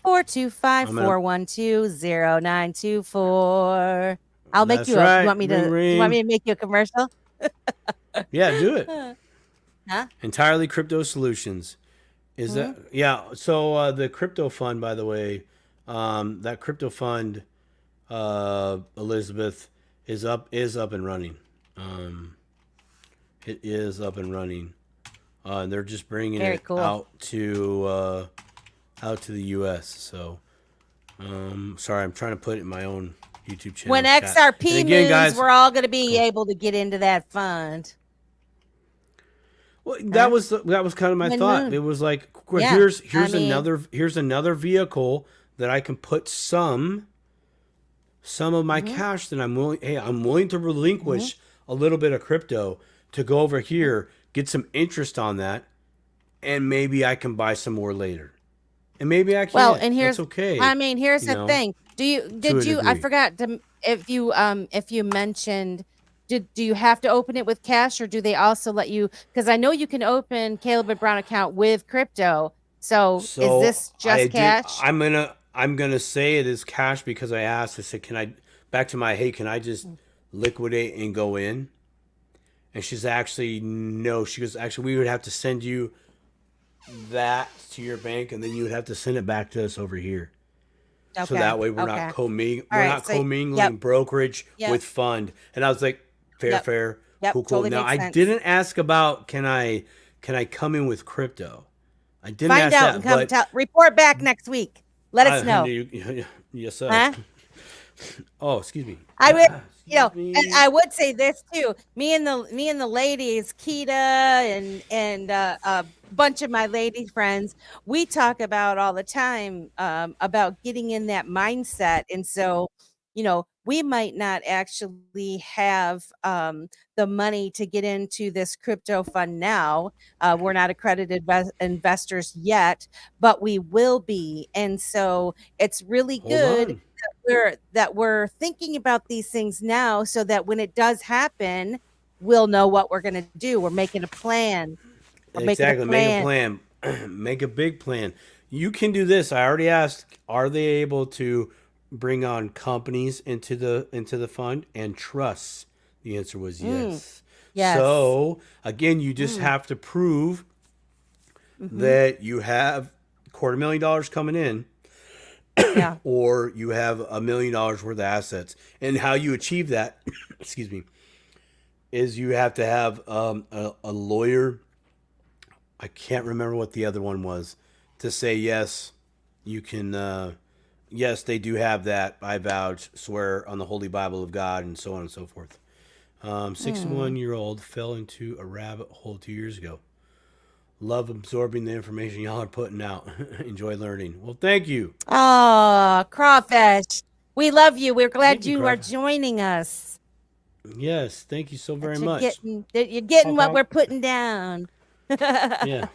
I'm 425-412-0924. I'll make That's you right. you want me Ring, to ring. make you a commercial? Yeah, do it. Huh? Entirely Crypto Solutions. Is that yeah? So the crypto fund, by the way, that crypto fund, Elizabeth, is up and running. It is up and running. And they're just bringing Very it cool. out to the U.S. So, sorry, I'm trying to put it in my own YouTube channel. When chat. XRP And again, moves, guys, we're all going to be able to get into that fund. well, Huh? that was kind of my When thought. moon. It was like, well, Yeah, here's I mean, another vehicle that I can put some of my mhm, cash that I'm willing to relinquish a little bit of crypto to go over here, get some interest on that, and maybe I can buy some more later. And maybe I can't. well, and here's That's okay. here's You the know, thing. to a I degree. forgot to if you mentioned do you have to open it with cash, or do they also let you, because I know you can open Caleb and Brown account with crypto. So is So this just cash? I'm gonna say it is cash because I asked. I said, "Can I?" Back to my, hey, can I just liquidate and go in? And she's actually no. She goes, actually, we would have to send you that to your bank, and then you would have to send it back to us over here. So Okay. that way we're Okay. not commingling All right. So yep. brokerage Yep. with fund. And I was like, fair, Yep. fair, Yep. cool. Totally Now makes I sense. didn't ask about can I come in with crypto. I didn't Find ask out that, and come but report back next week. Let us know. Yes, sir. Huh? Oh, excuse me. I would, Excuse me. and I would say this too. Me and the ladies, Keita and a bunch of my lady friends, we talk about all the time about getting in that mindset. And so, we might not actually have the money to get into this crypto fund now. We're not accredited investors yet, but we will be. And so it's really Hold good on. we're thinking about these things now, so that when it does happen, we'll know what we're going to do. We're making a plan. Exactly. Make a plan. Make a big plan. You can do this. I already asked, are they able to bring on companies into the fund and trusts? The answer was yes. Yes. So again, you just have to prove that you have $250,000 coming in, Yeah. or you have $1 million worth of assets. And how you achieve that, excuse me, is you have to have a lawyer. I can't remember what the other one was, to say yes, you can. Yes, they do have that. I vouch, swear on the Holy Bible of God, and so on and so forth. 61-year-old fell into a rabbit hole 2 years ago. Love absorbing the information y'all are putting out. Enjoy learning. Well, thank you. Oh, Crawfish. We love you. We're glad Thank you, you are Crawfish. joining us. Yes, thank you so very That much. you're getting what Okay. we're putting down. Yeah.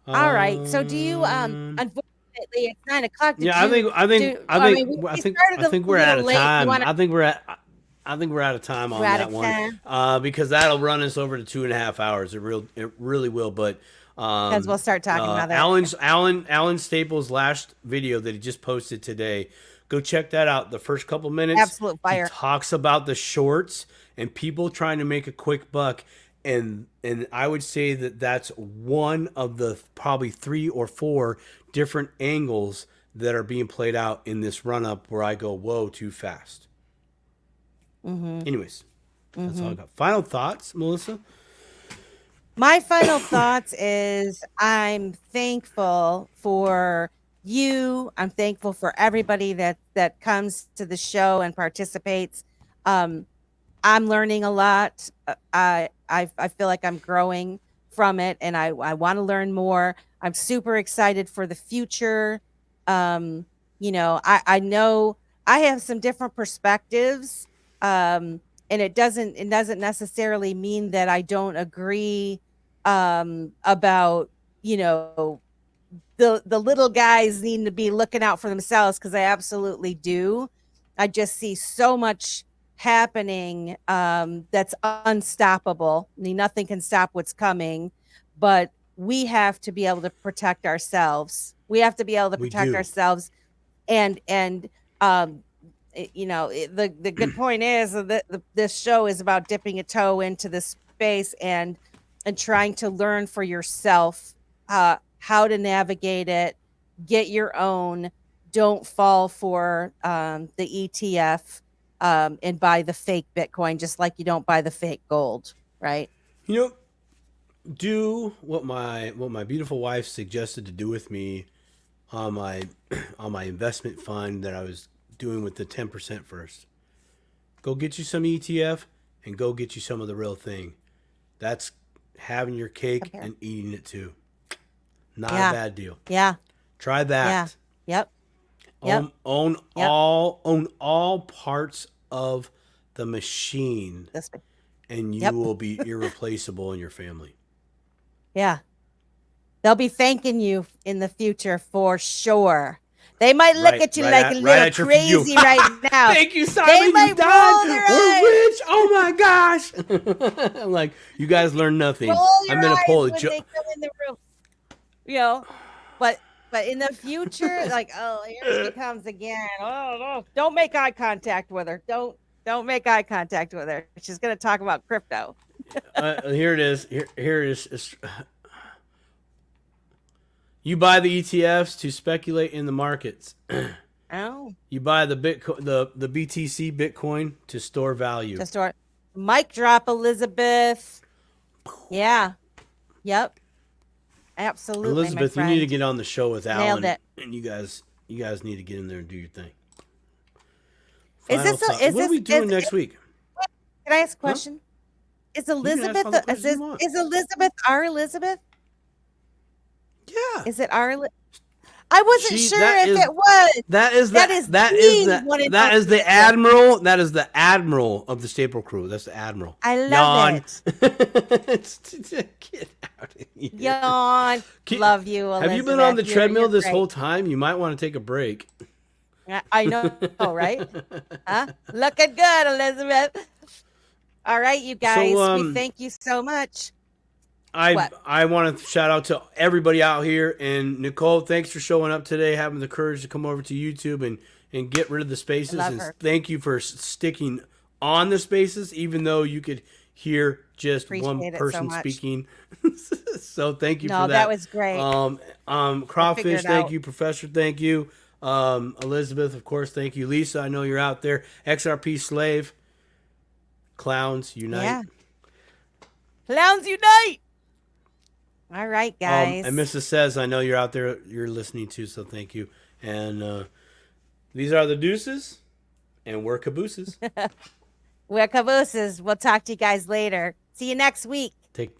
All right. So do you Um. unfortunately it's 9 o'clock. Did Yeah, I you think I think do I I think mean I we think I started think a we're out little of late. You time. wanna I think we're out of time we're on out that of one. time? Because that'll run us over to 2.5 hours. It really will. But Because we'll start talking about that. Alan Staples' last video that he just posted today. Go check that out. The first couple minutes, Absolute he fire. talks about the shorts and people trying to make a quick buck. And I would say that that's one of the probably 3 or 4 different angles that are being played out in this run up where I go, whoa, too fast. Mm-hmm. Anyways, that's all I Mm-hmm. got. Final thoughts, Melissa? My final thoughts is I'm thankful for you. I'm thankful for everybody that comes to the show and participates. Um, I'm learning a lot. I feel like I'm growing from it, and I want to learn more. I'm super excited for the future. Um, I know I have some different perspectives, and it doesn't necessarily mean that I don't agree about you know the little guys needing to be looking out for themselves because I absolutely do. I just see so much happening that's unstoppable. I mean, nothing can stop what's coming, but we have to be able to protect ourselves. We have to be able to We protect do. ourselves, and the good point is that this show is about dipping a toe into this space and trying to learn for yourself how to navigate it, get your own, don't fall for the ETF and buy the fake Bitcoin, just like you don't buy the fake gold, right? You know, do what my beautiful wife suggested to do with me on my on my investment fund that I was doing with the 10% first. Go get you some ETF and go get you some of the real thing. That's having your cake Compare. and eating it too. Not a Yeah, bad deal. yeah, Try yeah. that. Yep, yep, Own yep. all parts of the machine This way. and you Yep. will be irreplaceable in your family. Yeah. They'll be thanking you in the future for sure. They might look Right, at you right like at- a right little at your crazy view. right now. Thank you, They Simon. You might roll their died. We're eyes. rich. Oh my gosh. I'm like, you guys learn nothing. Roll your I'm gonna eyes pull a when joke. they come in the room. You know, but in the future, like, oh, here she comes again. Oh, no. Don't make eye contact with her. Don't make eye contact with her. She's gonna talk about crypto. Here it is. Here it is. You buy the ETFs to speculate in the markets. Oh, You buy the Bitcoin, the BTC Bitcoin to store value. just or mic drop, Elizabeth. Yeah. Yep. Absolutely, my Elizabeth, you friend. need to get on the show with Nailed Alan, it. and you guys need to get in there and do your thing. Is this Final thought. is What are we this doing is, next week? can I ask a question? Is can ask Elizabeth all the questions you want. is Elizabeth our Elizabeth? Yeah. Is it our I wasn't sure that if is it was. that is That the is that the is the one and that is only the admiral. That is the admiral of the Staple Crew. That's the admiral. I love Yawn. it. Get out of here. Yawn. Ke- Love you, Elizabeth. Have you been on the treadmill You're this great. whole time? You might want to take a break. I know, right? Huh? Looking good, Elizabeth. All right, you guys. We thank you so much. What? I want to shout out to everybody out here, and Nicole, thanks for showing up today, having the courage to come over to YouTube and get rid of the spaces. Love And her. thank you for sticking on the spaces, even though you could hear just Appreciate one it so person much. speaking. So thank you No, for that. that was great. Crawfish, it thank out. you. Professor, thank you. Elizabeth, of course, thank you. Lisa, I know you're out there. XRP Slave. Clowns Unite. Yeah. Clowns unite. All right, guys. And Mrs. Says, I know you're out there, you're listening too, so thank you. And these are the deuces, and we're cabooses. We're cabooses. We'll talk to you guys later. See you next week. Take